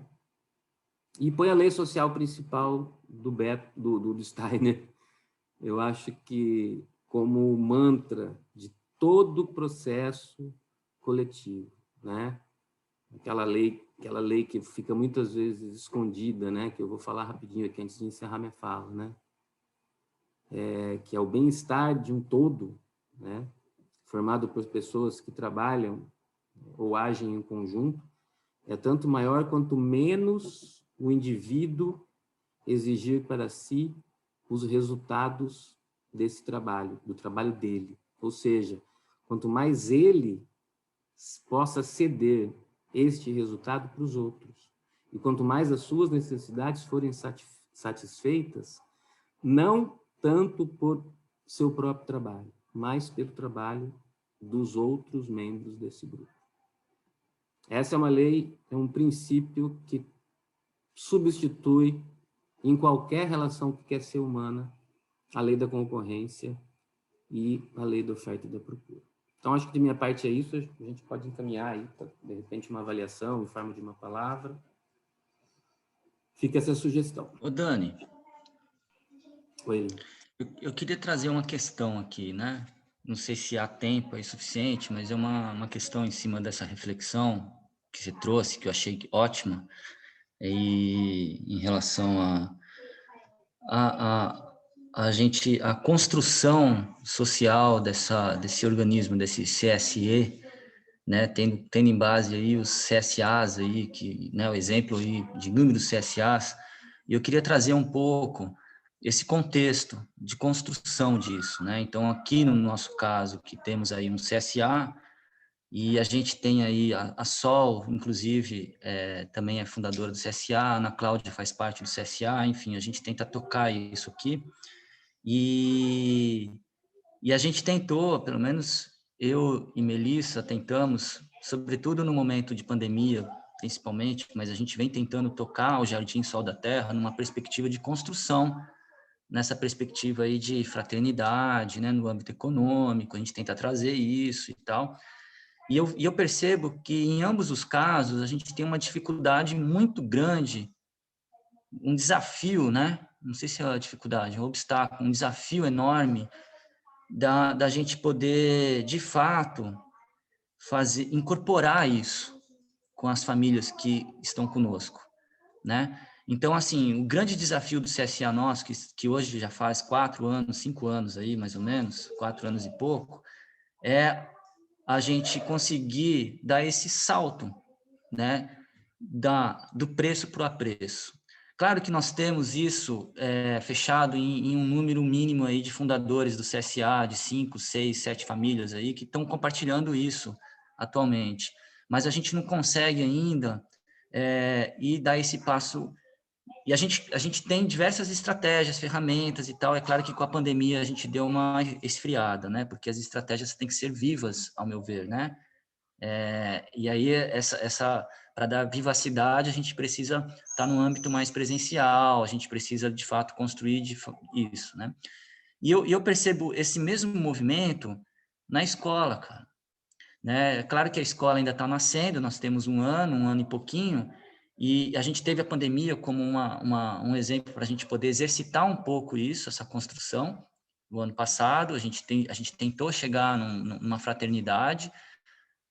Speaker 3: E põe a lei social principal do Steiner, eu acho que como mantra de todo o processo coletivo, né? Aquela lei que fica muitas vezes escondida, né? Que eu vou falar rapidinho aqui antes de encerrar minha fala, né? Que é o bem-estar de um todo, né? Formado por pessoas que trabalham ou agem em conjunto, é tanto maior quanto menos o indivíduo exigir para si os resultados desse trabalho, do trabalho dele. Ou seja, quanto mais ele possa ceder este resultado para os outros. E quanto mais as suas necessidades forem satisfeitas, não tanto por seu próprio trabalho, mas pelo trabalho dos outros membros desse grupo. Essa é uma lei, é um princípio que substitui, em qualquer relação que quer ser humana, a lei da concorrência e a lei da oferta e da procura. Então, acho que de minha parte é isso. A gente pode encaminhar aí, de repente, uma avaliação em forma de uma palavra. Fica essa sugestão.
Speaker 15: Ô, Dani.
Speaker 3: Oi.
Speaker 15: Eu queria trazer uma questão aqui, né? Não sei se há tempo aí suficiente, mas é uma questão em cima dessa reflexão que você trouxe, que eu achei ótima, e em relação a construção social desse organismo, desse CSE, né, tendo em base aí os CSAs aí, que, né, o exemplo aí de números CSAs, e eu queria trazer um pouco esse contexto de construção disso, né? Então, aqui no nosso caso, que temos aí um CSA, e a gente tem aí a Sol, inclusive, também é fundadora do CSA, a Ana Cláudia faz parte do CSA, enfim, a gente tenta tocar isso aqui, e a gente tentou, pelo menos eu e Melissa tentamos, sobretudo no momento de pandemia, principalmente, mas a gente vem tentando tocar o Jardim Sol da Terra numa perspectiva de construção, nessa perspectiva aí de fraternidade, né, no âmbito econômico, a gente tenta trazer isso e tal. E eu percebo que em ambos os casos a gente tem uma dificuldade muito grande, um desafio, né, não sei se é a dificuldade, um obstáculo, um desafio enorme da gente poder, de fato, incorporar isso com as famílias que estão conosco, né? Então, assim, o grande desafio do CSA nosso, que hoje já faz 4 anos, 5 anos aí, mais ou menos, 4 anos e pouco, é a gente conseguir dar esse salto, né, do preço para o apreço. Claro que nós temos isso fechado em um número mínimo aí de fundadores do CSA, de 5, 6, 7 famílias aí, que estão compartilhando isso atualmente. Mas a gente não consegue ainda ir dar esse passo. E a gente tem diversas estratégias, ferramentas e tal. É claro que com a pandemia a gente deu uma esfriada, né? Porque as estratégias têm que ser vivas, ao meu ver, né? E aí, para dar vivacidade, a gente precisa estar num âmbito mais presencial, a gente precisa, de fato, construir isso, né? E eu percebo esse mesmo movimento na escola, cara. Né? É claro que a escola ainda está nascendo, nós temos um ano e pouquinho, e a gente teve a pandemia como um exemplo para a gente poder exercitar um pouco isso, essa construção. No ano passado, a gente tentou chegar numa fraternidade,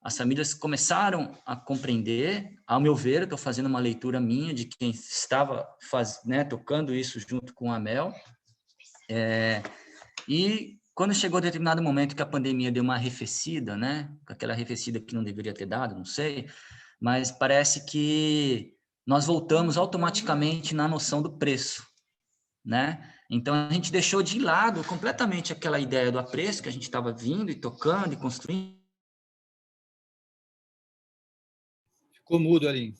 Speaker 15: as famílias começaram a compreender, ao meu ver, estou fazendo uma leitura minha de quem estava tocando isso junto com a Mel, e quando chegou determinado momento que a pandemia deu uma arrefecida, né, aquela arrefecida que não deveria ter dado, não sei, mas parece que nós voltamos automaticamente na noção do preço, né? Então, a gente deixou de lado completamente aquela ideia do apreço que a gente estava vindo e tocando e construindo.
Speaker 4: Ficou mudo, Elinho.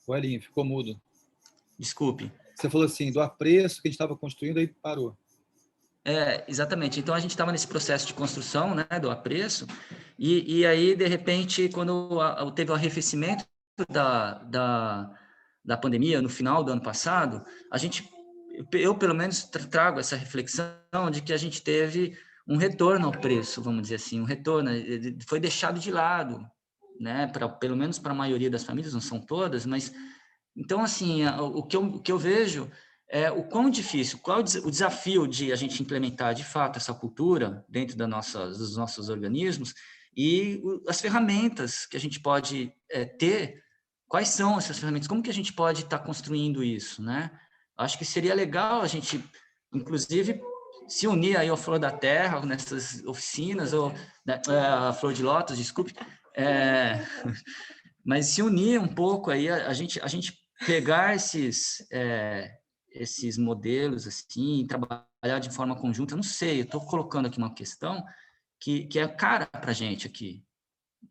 Speaker 4: O Elinho ficou mudo.
Speaker 15: Desculpe.
Speaker 4: Você falou assim, do apreço que a gente estava construindo, aí parou.
Speaker 15: Exatamente. Então, a gente estava nesse processo de construção, né, do apreço, e aí, de repente, quando teve o arrefecimento da pandemia, no final do ano passado, eu pelo menos trago essa reflexão de que a gente teve um retorno ao preço, vamos dizer assim, um retorno, foi deixado de lado, né, pelo menos para a maioria das famílias, não são todas, mas, então, assim, o que eu vejo é o quão difícil, qual o desafio de a gente implementar, de fato, essa cultura dentro dos nossos organismos e as ferramentas que a gente pode ter, quais são essas ferramentas, como que a gente pode estar construindo isso, né? Acho que seria legal a gente, inclusive, se unir aí ao Flor da Terra, nessas oficinas, ou a Flor de Lótus, desculpe, mas se unir um pouco aí, a gente pegar esses modelos assim, trabalhar de forma conjunta, eu não sei, eu estou colocando aqui uma questão que é cara para a gente aqui,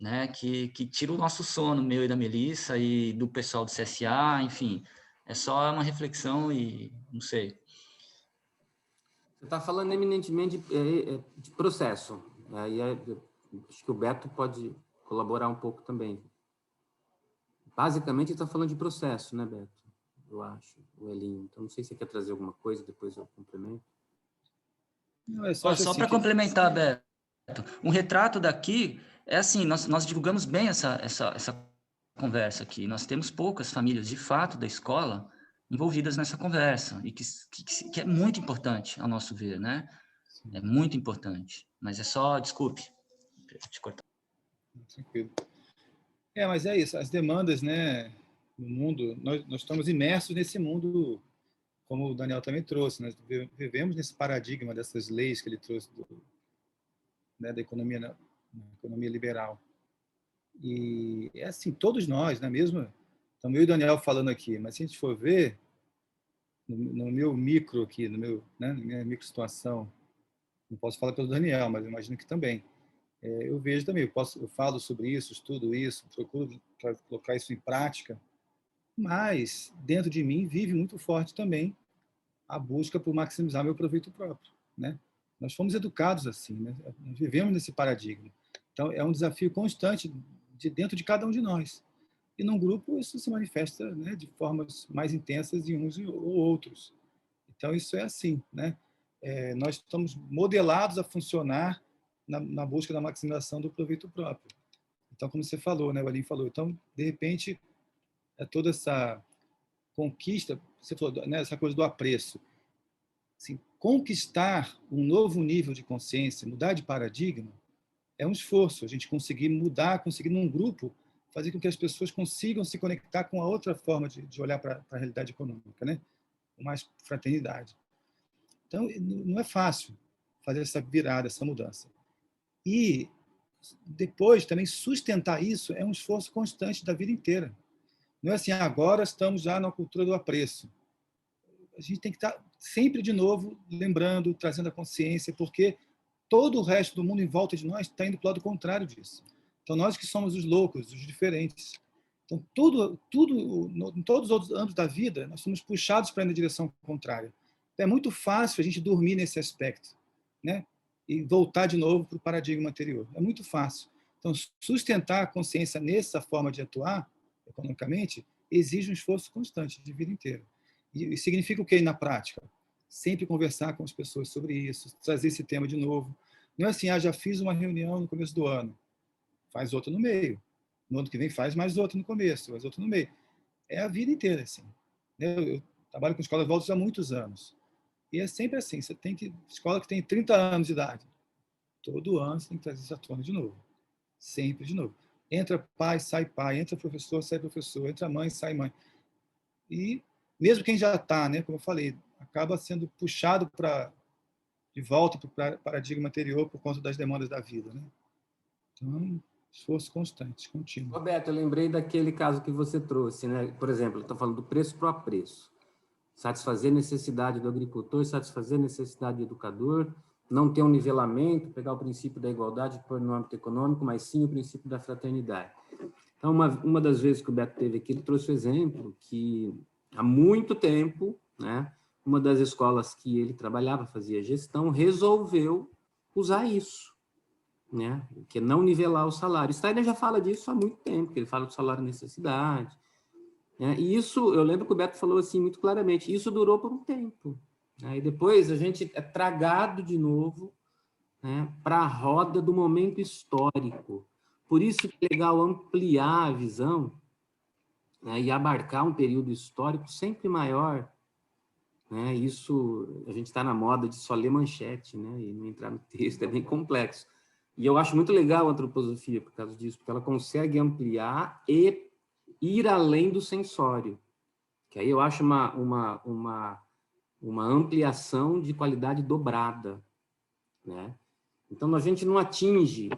Speaker 15: né? Que tira o nosso sono, meu e da Melissa e do pessoal do CSA, enfim, é só uma reflexão e não sei.
Speaker 3: Você está falando eminentemente de processo, e acho que o Beto pode colaborar um pouco também. Basicamente, está falando de processo, né, Beto? Eu acho, o Elinho. Então, não sei se você quer trazer alguma coisa, depois eu complemento.
Speaker 15: Não, só assim, para complementar, Beto, um retrato daqui é assim, nós divulgamos bem essa conversa aqui. Nós temos poucas famílias, de fato, da escola envolvidas nessa conversa, e que é muito importante, ao nosso ver, né? É muito importante. Mas é só, desculpe, te cortar.
Speaker 4: Tranquilo. Mas é isso, as demandas, né, no mundo, nós estamos imersos nesse mundo, como o Daniel também trouxe, nós vivemos nesse paradigma dessas leis que ele trouxe da economia liberal. E é assim, todos nós, né, mesmo, então eu e o Daniel falando aqui, mas se a gente for ver, no meu micro aqui, na minha micro situação, não posso falar pelo Daniel, mas eu imagino que também, eu vejo também, eu falo sobre isso, estudo isso, procuro colocar isso em prática, mas dentro de mim vive muito forte também a busca por maximizar meu proveito próprio, né? Nós fomos educados assim, né? Nós vivemos nesse paradigma. Então é um desafio constante dentro de cada um de nós. E num grupo isso se manifesta, né, de formas mais intensas em uns ou outros. Então isso é assim, né? Nós estamos modelados a funcionar na busca da maximização do proveito próprio. Então, como você falou, né, o Elinho falou, então, de repente, toda essa conquista, você falou, né, essa coisa do apreço. Assim, conquistar um novo nível de consciência, mudar de paradigma, é um esforço. A gente conseguir mudar, conseguir num grupo, fazer com que as pessoas consigam se conectar com a outra forma de olhar para a realidade econômica, né? Com mais fraternidade. Então, não é fácil fazer essa virada, essa mudança. E depois, também, sustentar isso é um esforço constante da vida inteira. Não é assim, agora estamos já na cultura do apreço. A gente tem que estar sempre, de novo, lembrando, trazendo a consciência, porque todo o resto do mundo em volta de nós está indo para o lado contrário disso. Então, nós que somos os loucos, os diferentes. Então, em todos os outros âmbitos da vida, nós somos puxados para ir na direção contrária. Então, é muito fácil a gente dormir nesse aspecto, né? E voltar de novo para o paradigma anterior. É muito fácil. Então, sustentar a consciência nessa forma de atuar, economicamente, exige um esforço constante de vida inteira. E significa o quê na prática? Sempre conversar com as pessoas sobre isso, trazer esse tema de novo. Não é assim, já fiz uma reunião no começo do ano, faz outra no meio. No ano que vem faz mais outra no começo, faz outra no meio. É a vida inteira assim. Eu trabalho com escolas de volta há muitos anos. E é sempre assim, você tem que... Escola que tem 30 anos de idade. Todo ano você tem que trazer isso à tona de novo. Sempre de novo. Entra pai, sai pai. Entra professor, sai professor. Entra mãe, sai mãe. E mesmo quem já está, né, como eu falei, acaba sendo puxado de volta para o paradigma anterior por conta das demandas da vida, né? Então, esforço constante, contínuo.
Speaker 3: Roberto, eu lembrei daquele caso que você trouxe, né? Por exemplo, eu estou falando do preço para o apreço. Satisfazer a necessidade do agricultor, satisfazer a necessidade do educador, não ter um nivelamento, pegar o princípio da igualdade por no âmbito econômico, mas sim o princípio da fraternidade. Então, uma das vezes que o Beto teve aqui, ele trouxe o exemplo que, há muito tempo, né, uma das escolas que ele trabalhava, fazia gestão, resolveu usar isso, né, que é não nivelar o salário. O Steiner já fala disso há muito tempo, que ele fala do salário necessidade. E isso, eu lembro que o Beto falou assim muito claramente, isso durou por um tempo. E depois a gente é tragado de novo, né, para a roda do momento histórico. Por isso que é legal ampliar a visão, né, e abarcar um período histórico sempre maior. Né? Isso, a gente está na moda de só ler manchete, né, e não entrar no texto, é bem complexo. E eu acho muito legal a antroposofia por causa disso, porque ela consegue ampliar e ir além do sensório, que aí eu acho uma ampliação de qualidade dobrada, né? Então, a gente não atinge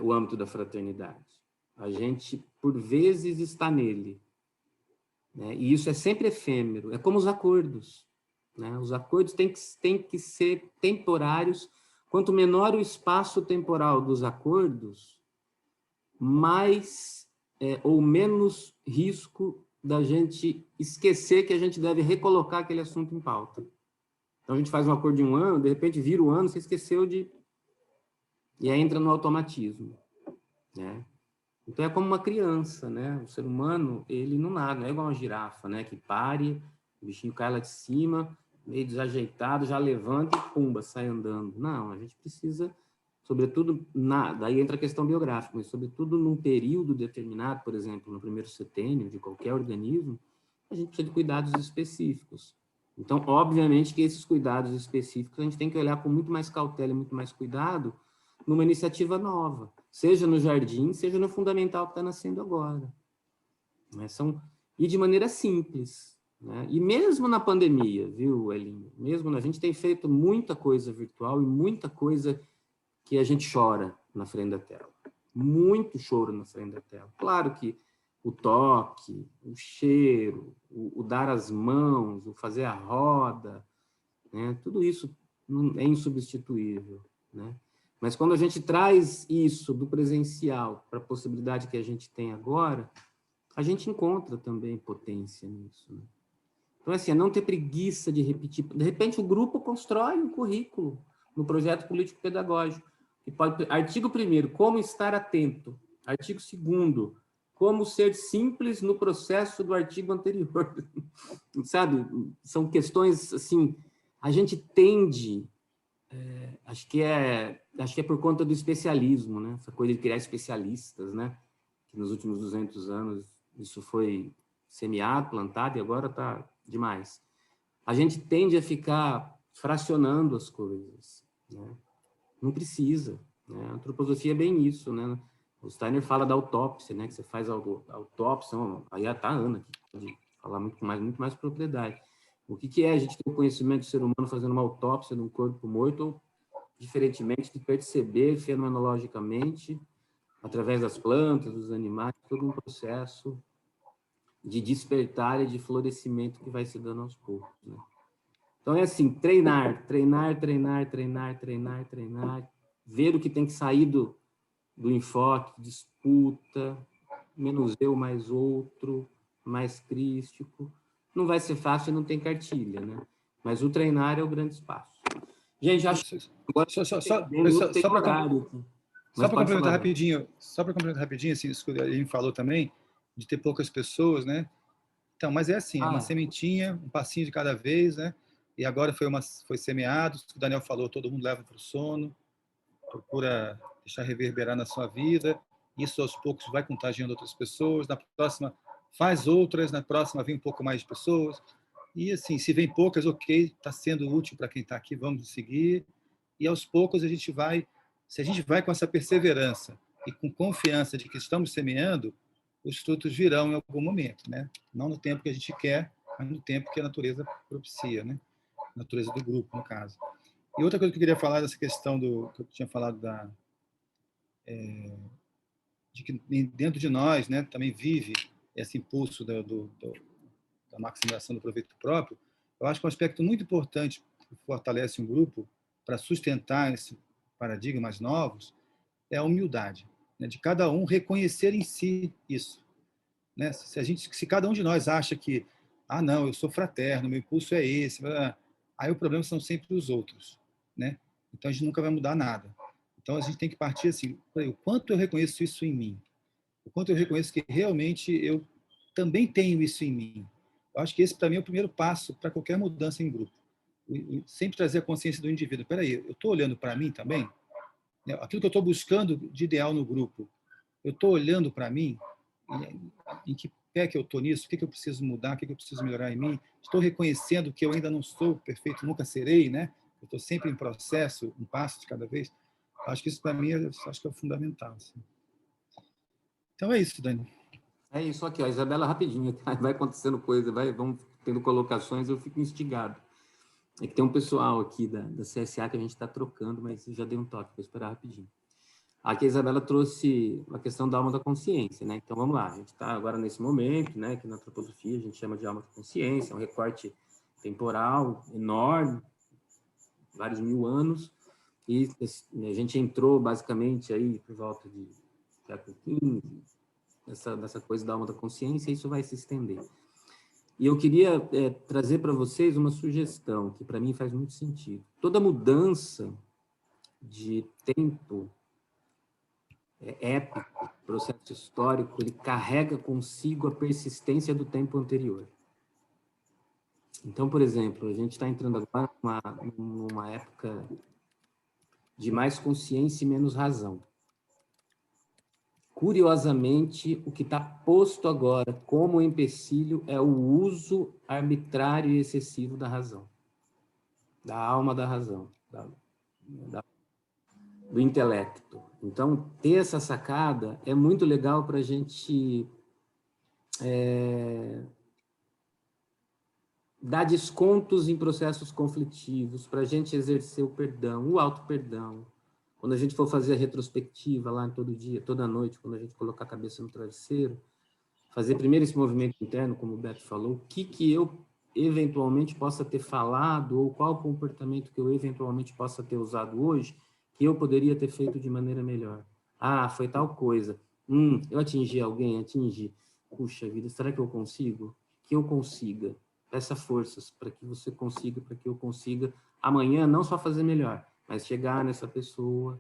Speaker 3: o âmbito da fraternidade. A gente, por vezes, está nele, né? E isso é sempre efêmero, é como os acordos, né? Os acordos têm que ser temporários. Quanto menor o espaço temporal dos acordos, mais ou menos risco da gente esquecer que a gente deve recolocar aquele assunto em pauta. Então, a gente faz um acordo de um ano, de repente vira o ano, você esqueceu de... E aí entra no automatismo, né? Então, é como uma criança, né? O ser humano, ele não nada, não é igual uma girafa, né? Que pare, o bichinho cai lá de cima, meio desajeitado, já levanta e pumba, sai andando. Não, a gente precisa... Sobretudo, daí entra a questão biográfica, mas sobretudo num período determinado, por exemplo, no primeiro setênio de qualquer organismo, a gente precisa de cuidados específicos. Então, obviamente que esses cuidados específicos a gente tem que olhar com muito mais cautela e muito mais cuidado numa iniciativa nova, seja no jardim, seja no fundamental que está nascendo agora. Né? E de maneira simples. Né? E mesmo na pandemia, viu, Elinho? Mesmo a gente tem feito muita coisa virtual e muita coisa que a gente chora na frente da tela. Muito choro na frente da tela. Claro que o toque, o cheiro, o dar as mãos, o fazer a roda, né? Tudo isso é insubstituível. Né? Mas quando a gente traz isso do presencial para a possibilidade que a gente tem agora, a gente encontra também potência nisso. Né? Então, assim, é não ter preguiça de repetir. De repente, o grupo constrói um currículo no projeto político-pedagógico. Artigo 1º, como estar atento. Artigo 2º, como ser simples no processo do artigo anterior. Sabe? São questões, assim, a gente tende, acho que é por conta do especialismo, né? Essa coisa de criar especialistas, né? Que nos últimos 200 anos isso foi semeado, plantado, e agora está demais. A gente tende a ficar fracionando as coisas, né? Não precisa, né? A antroposofia é bem isso, né? O Steiner fala da autópsia, né? Que você faz a autópsia, aí tá a Ana, que pode falar muito mais propriedade. O que é a gente ter o conhecimento do ser humano fazendo uma autópsia de um corpo morto, ou, diferentemente, de perceber fenomenologicamente, através das plantas, dos animais, todo um processo de despertar e de florescimento que vai se dando aos poucos, né? Então é assim, treinar, ver o que tem que sair do enfoque, disputa, menos eu, mais outro, mais crístico. Não vai ser fácil e não tem cartilha, né? Mas o treinar é o grande espaço. Gente, acho que agora
Speaker 4: Só para complementar rapidinho, assim, isso que ele falou também, de ter poucas pessoas, né? Então, mas é assim, é uma sementinha, um passinho de cada vez, né? E agora foi semeado, o Daniel falou, todo mundo leva para o sono, procura deixar reverberar na sua vida, isso aos poucos vai contagiando outras pessoas, na próxima faz outras, na próxima vem um pouco mais de pessoas, e assim, se vem poucas, ok, está sendo útil para quem está aqui, vamos seguir, e aos poucos a gente vai, se a gente vai com essa perseverança e com confiança de que estamos semeando, os frutos virão em algum momento, né? Não no tempo que a gente quer, mas no tempo que a natureza propicia, né? A natureza do grupo, no caso. E outra coisa que eu queria falar dessa questão que eu tinha falado de que dentro de nós, né, também vive esse impulso da maximização do proveito próprio. Eu acho que um aspecto muito importante que fortalece um grupo para sustentar esses paradigmas novos é a humildade, né, de cada um reconhecer em si isso, né? Se cada um de nós acha que não, eu sou fraterno, meu impulso é esse, aí o problema são sempre os outros, né? Então a gente nunca vai mudar nada. Então a gente tem que partir assim, o quanto eu reconheço isso em mim, o quanto eu reconheço que realmente eu também tenho isso em mim. Eu acho que esse para mim é o primeiro passo para qualquer mudança em grupo. Sempre trazer a consciência do indivíduo. Espera aí, eu estou olhando para mim também? Aquilo que eu estou buscando de ideal no grupo, eu estou olhando para mim? Em que pé que eu estou nisso? O que eu preciso mudar? O que eu preciso melhorar em mim? Estou reconhecendo que eu ainda não sou perfeito, nunca serei, né? Eu estou sempre em processo, um passo de cada vez. Acho que isso para mim acho que é fundamental. Assim. Então é isso, Dani.
Speaker 3: É isso aqui, ó, Isabela, rapidinho, tá? Vai acontecendo coisa, vamos tendo colocações, eu fico instigado. É que tem um pessoal aqui da CSA que a gente está trocando, mas já dei um toque, vou esperar rapidinho. Aqui a Isabela trouxe a questão da alma da consciência, né? Então, vamos lá. A gente está agora nesse momento, né? Que na antroposofia a gente chama de alma da consciência, é um recorte temporal enorme, vários mil anos, e a gente entrou basicamente aí por volta de século XV, dessa coisa da alma da consciência, e isso vai se estender. E eu queria trazer para vocês uma sugestão que para mim faz muito sentido. Toda mudança de tempo épico, processo histórico, ele carrega consigo a persistência do tempo anterior. Então, por exemplo, a gente está entrando agora numa época de mais consciência e menos razão. Curiosamente, o que está posto agora como empecilho é o uso arbitrário e excessivo da razão, da alma da razão, do intelecto. Então, ter essa sacada é muito legal para a gente dar descontos em processos conflitivos, para a gente exercer o perdão, o auto-perdão. Quando a gente for fazer a retrospectiva lá todo dia, toda noite, quando a gente colocar a cabeça no travesseiro, fazer primeiro esse movimento interno, como o Beto falou, o que eu eventualmente possa ter falado, ou qual comportamento que eu eventualmente possa ter usado hoje, que eu poderia ter feito de maneira melhor. Foi tal coisa. Eu atingi alguém, atingi. Puxa vida, será que eu consigo? Que eu consiga. Peça forças para que você consiga, para que eu consiga amanhã não só fazer melhor, mas chegar nessa pessoa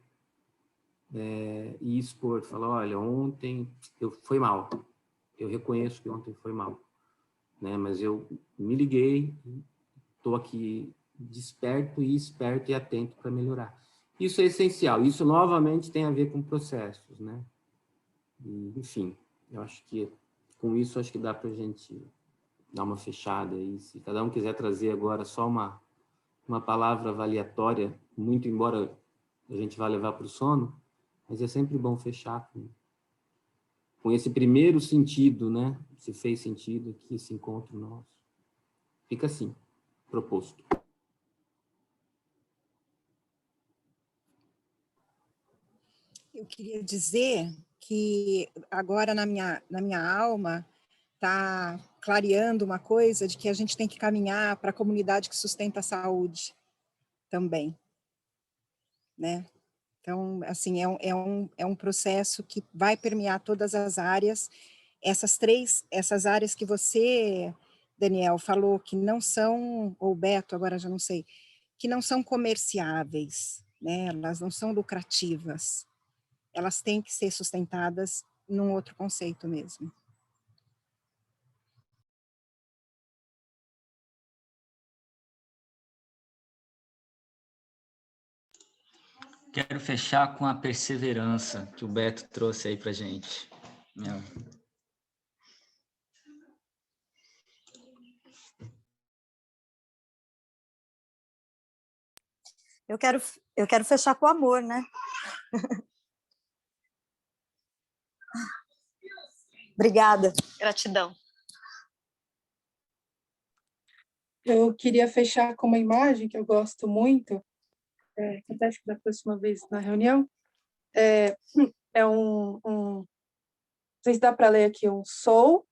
Speaker 3: e expor, falar, olha, ontem foi mal. Eu reconheço que ontem foi mal, né? Mas eu me liguei, estou aqui desperto e esperto e atento para melhorar. Isso é essencial. Isso, novamente, tem a ver com processos, né? E, enfim, eu acho que com isso acho que dá para a gente dar uma fechada aí. Se cada um quiser trazer agora só uma palavra avaliatória, muito embora a gente vá levar para o sono, mas é sempre bom fechar com esse primeiro sentido, né? Se fez sentido aqui, esse encontro nosso. Fica assim, proposto.
Speaker 12: Eu queria dizer que agora na minha alma está clareando uma coisa de que a gente tem que caminhar para a comunidade que sustenta a saúde também, né? Então, assim, é um processo que vai permear todas as áreas. Essas áreas que você, Daniel, falou que não são, ou Beto, agora já não sei, que não são comerciáveis, né? Elas não são lucrativas. Elas têm que ser sustentadas num outro conceito mesmo.
Speaker 15: Quero fechar com a perseverança que o Beto trouxe aí para gente.
Speaker 6: Eu quero fechar com amor, né? Obrigada.
Speaker 10: Gratidão.
Speaker 1: Eu queria fechar com uma imagem que eu gosto muito, que até acho que da próxima vez na reunião, não sei se dá para ler aqui, um sou.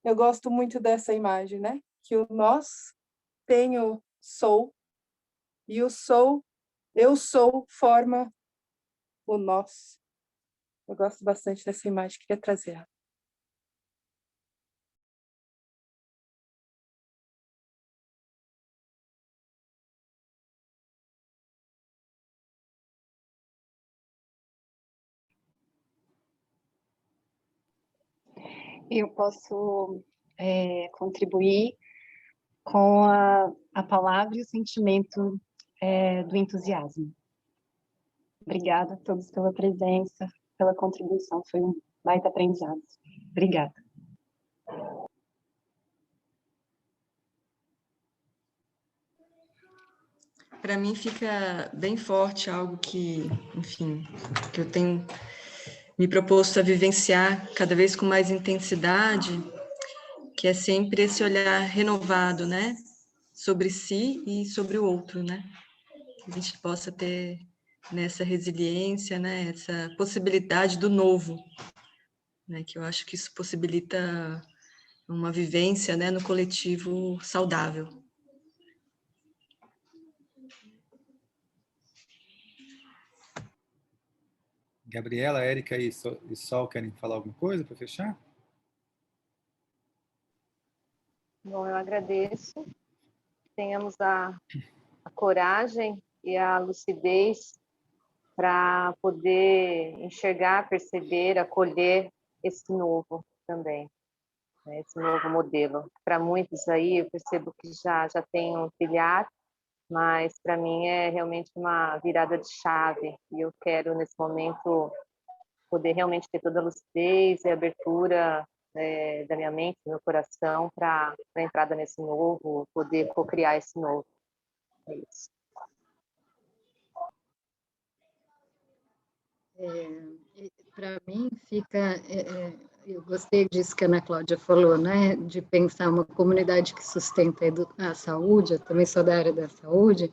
Speaker 1: Eu gosto muito dessa imagem, né? Que o nós tem o sou, e o sou, eu sou, forma o nós. Eu gosto bastante dessa imagem, queria trazer ela.
Speaker 10: Eu posso contribuir com a palavra e o sentimento do entusiasmo. Obrigada a todos pela presença, pela contribuição, foi um baita aprendizado. Obrigada.
Speaker 2: Para mim fica bem forte algo que, enfim, que eu tenho me proposto a vivenciar cada vez com mais intensidade, que é sempre esse olhar renovado, né, sobre si e sobre o outro, né, que a gente possa ter nessa resiliência, né, essa possibilidade do novo, né, que eu acho que isso possibilita uma vivência, né, no coletivo saudável.
Speaker 4: Gabriela, Érica e Sol querem falar alguma coisa para fechar?
Speaker 8: Bom, eu agradeço. Tenhamos a coragem e a lucidez para poder enxergar, perceber, acolher esse novo também, né? Esse novo modelo. Para muitos aí, eu percebo que já tem um trilhar, mas para mim é realmente uma virada de chave, e eu quero, nesse momento, poder realmente ter toda a lucidez e a abertura da minha mente, do meu coração, para a entrada nesse novo, poder co-criar esse novo. É isso.
Speaker 5: Para mim fica, eu gostei disso que a Ana Cláudia falou, né, de pensar uma comunidade que sustenta a saúde. Eu também sou da área da saúde,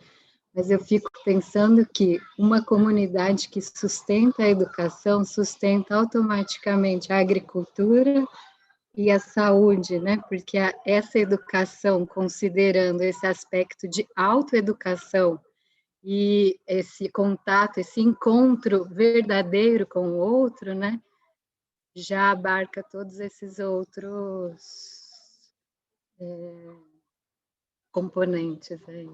Speaker 5: mas eu fico pensando que uma comunidade que sustenta a educação sustenta automaticamente a agricultura e a saúde, né, porque essa educação, considerando esse aspecto de autoeducação, e esse contato, esse encontro verdadeiro com o outro, né, já abarca todos esses outros componentes aí.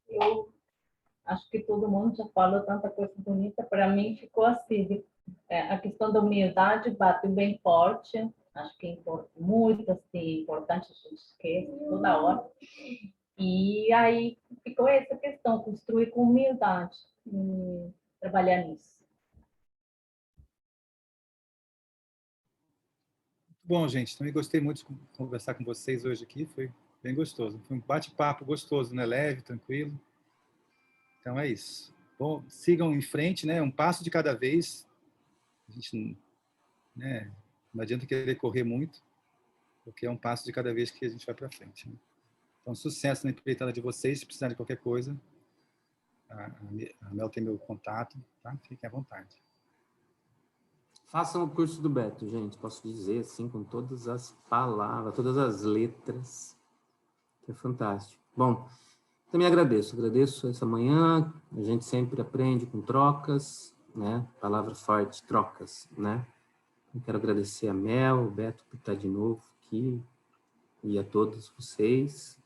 Speaker 11: Eu acho que todo mundo já falou tanta coisa bonita. Para mim ficou assim, a questão da humildade bateu bem forte. Acho que é muito assim, importante, a gente esquece toda hora. E aí ficou essa questão, construir com humildade. trabalhar nisso.
Speaker 4: Bom, gente, também gostei muito de conversar com vocês hoje aqui, foi bem gostoso. Foi um bate-papo gostoso, né? Leve, tranquilo. Então é isso. Bom, sigam em frente, né? Um passo de cada vez. A gente, né? Não adianta querer correr muito, porque é um passo de cada vez que a gente vai para frente. Né? Então, sucesso na empreitada de vocês. Se precisarem de qualquer coisa, a Mel tem meu contato, tá? Fiquem à vontade.
Speaker 3: Façam o curso do Beto, gente. Posso dizer assim, com todas as palavras, todas as letras. Que é fantástico. Bom, também agradeço essa manhã. A gente sempre aprende com trocas, né? Palavra forte, trocas, né? Eu quero agradecer a Mel, o Beto, por estar de novo aqui, e a todos vocês.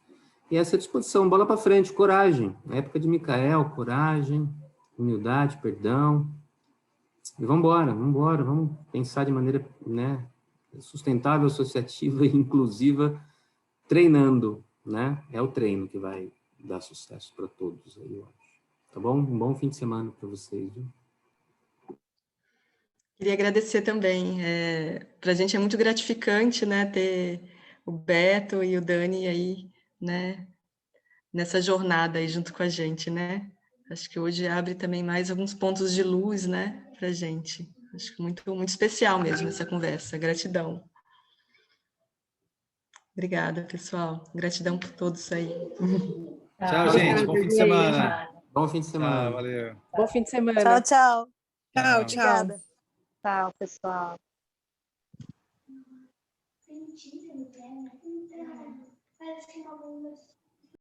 Speaker 3: E essa disposição, bola para frente, coragem. Na época de Micael, coragem, humildade, perdão. E vamos embora, vamos pensar de maneira, né, sustentável, associativa e inclusiva, treinando, né? É o treino que vai dar sucesso para todos aí, eu acho. Tá bom? Um bom fim de semana para vocês, viu?
Speaker 2: Queria agradecer também. Para a gente é muito gratificante, né, ter o Beto e o Dani aí, né, nessa jornada aí junto com a gente, né? Acho que hoje abre também mais alguns pontos de luz, né, para a gente. Acho que muito especial mesmo essa conversa. Gratidão. Obrigada, pessoal. Gratidão por todos aí.
Speaker 4: Tchau, gente. Bom fim de semana.
Speaker 3: Bom fim de semana.
Speaker 4: Tchau, valeu.
Speaker 1: Bom fim de semana.
Speaker 6: Tchau, tchau.
Speaker 12: Tchau,
Speaker 6: Obrigada. Tchau, pessoal.
Speaker 16: Parece que não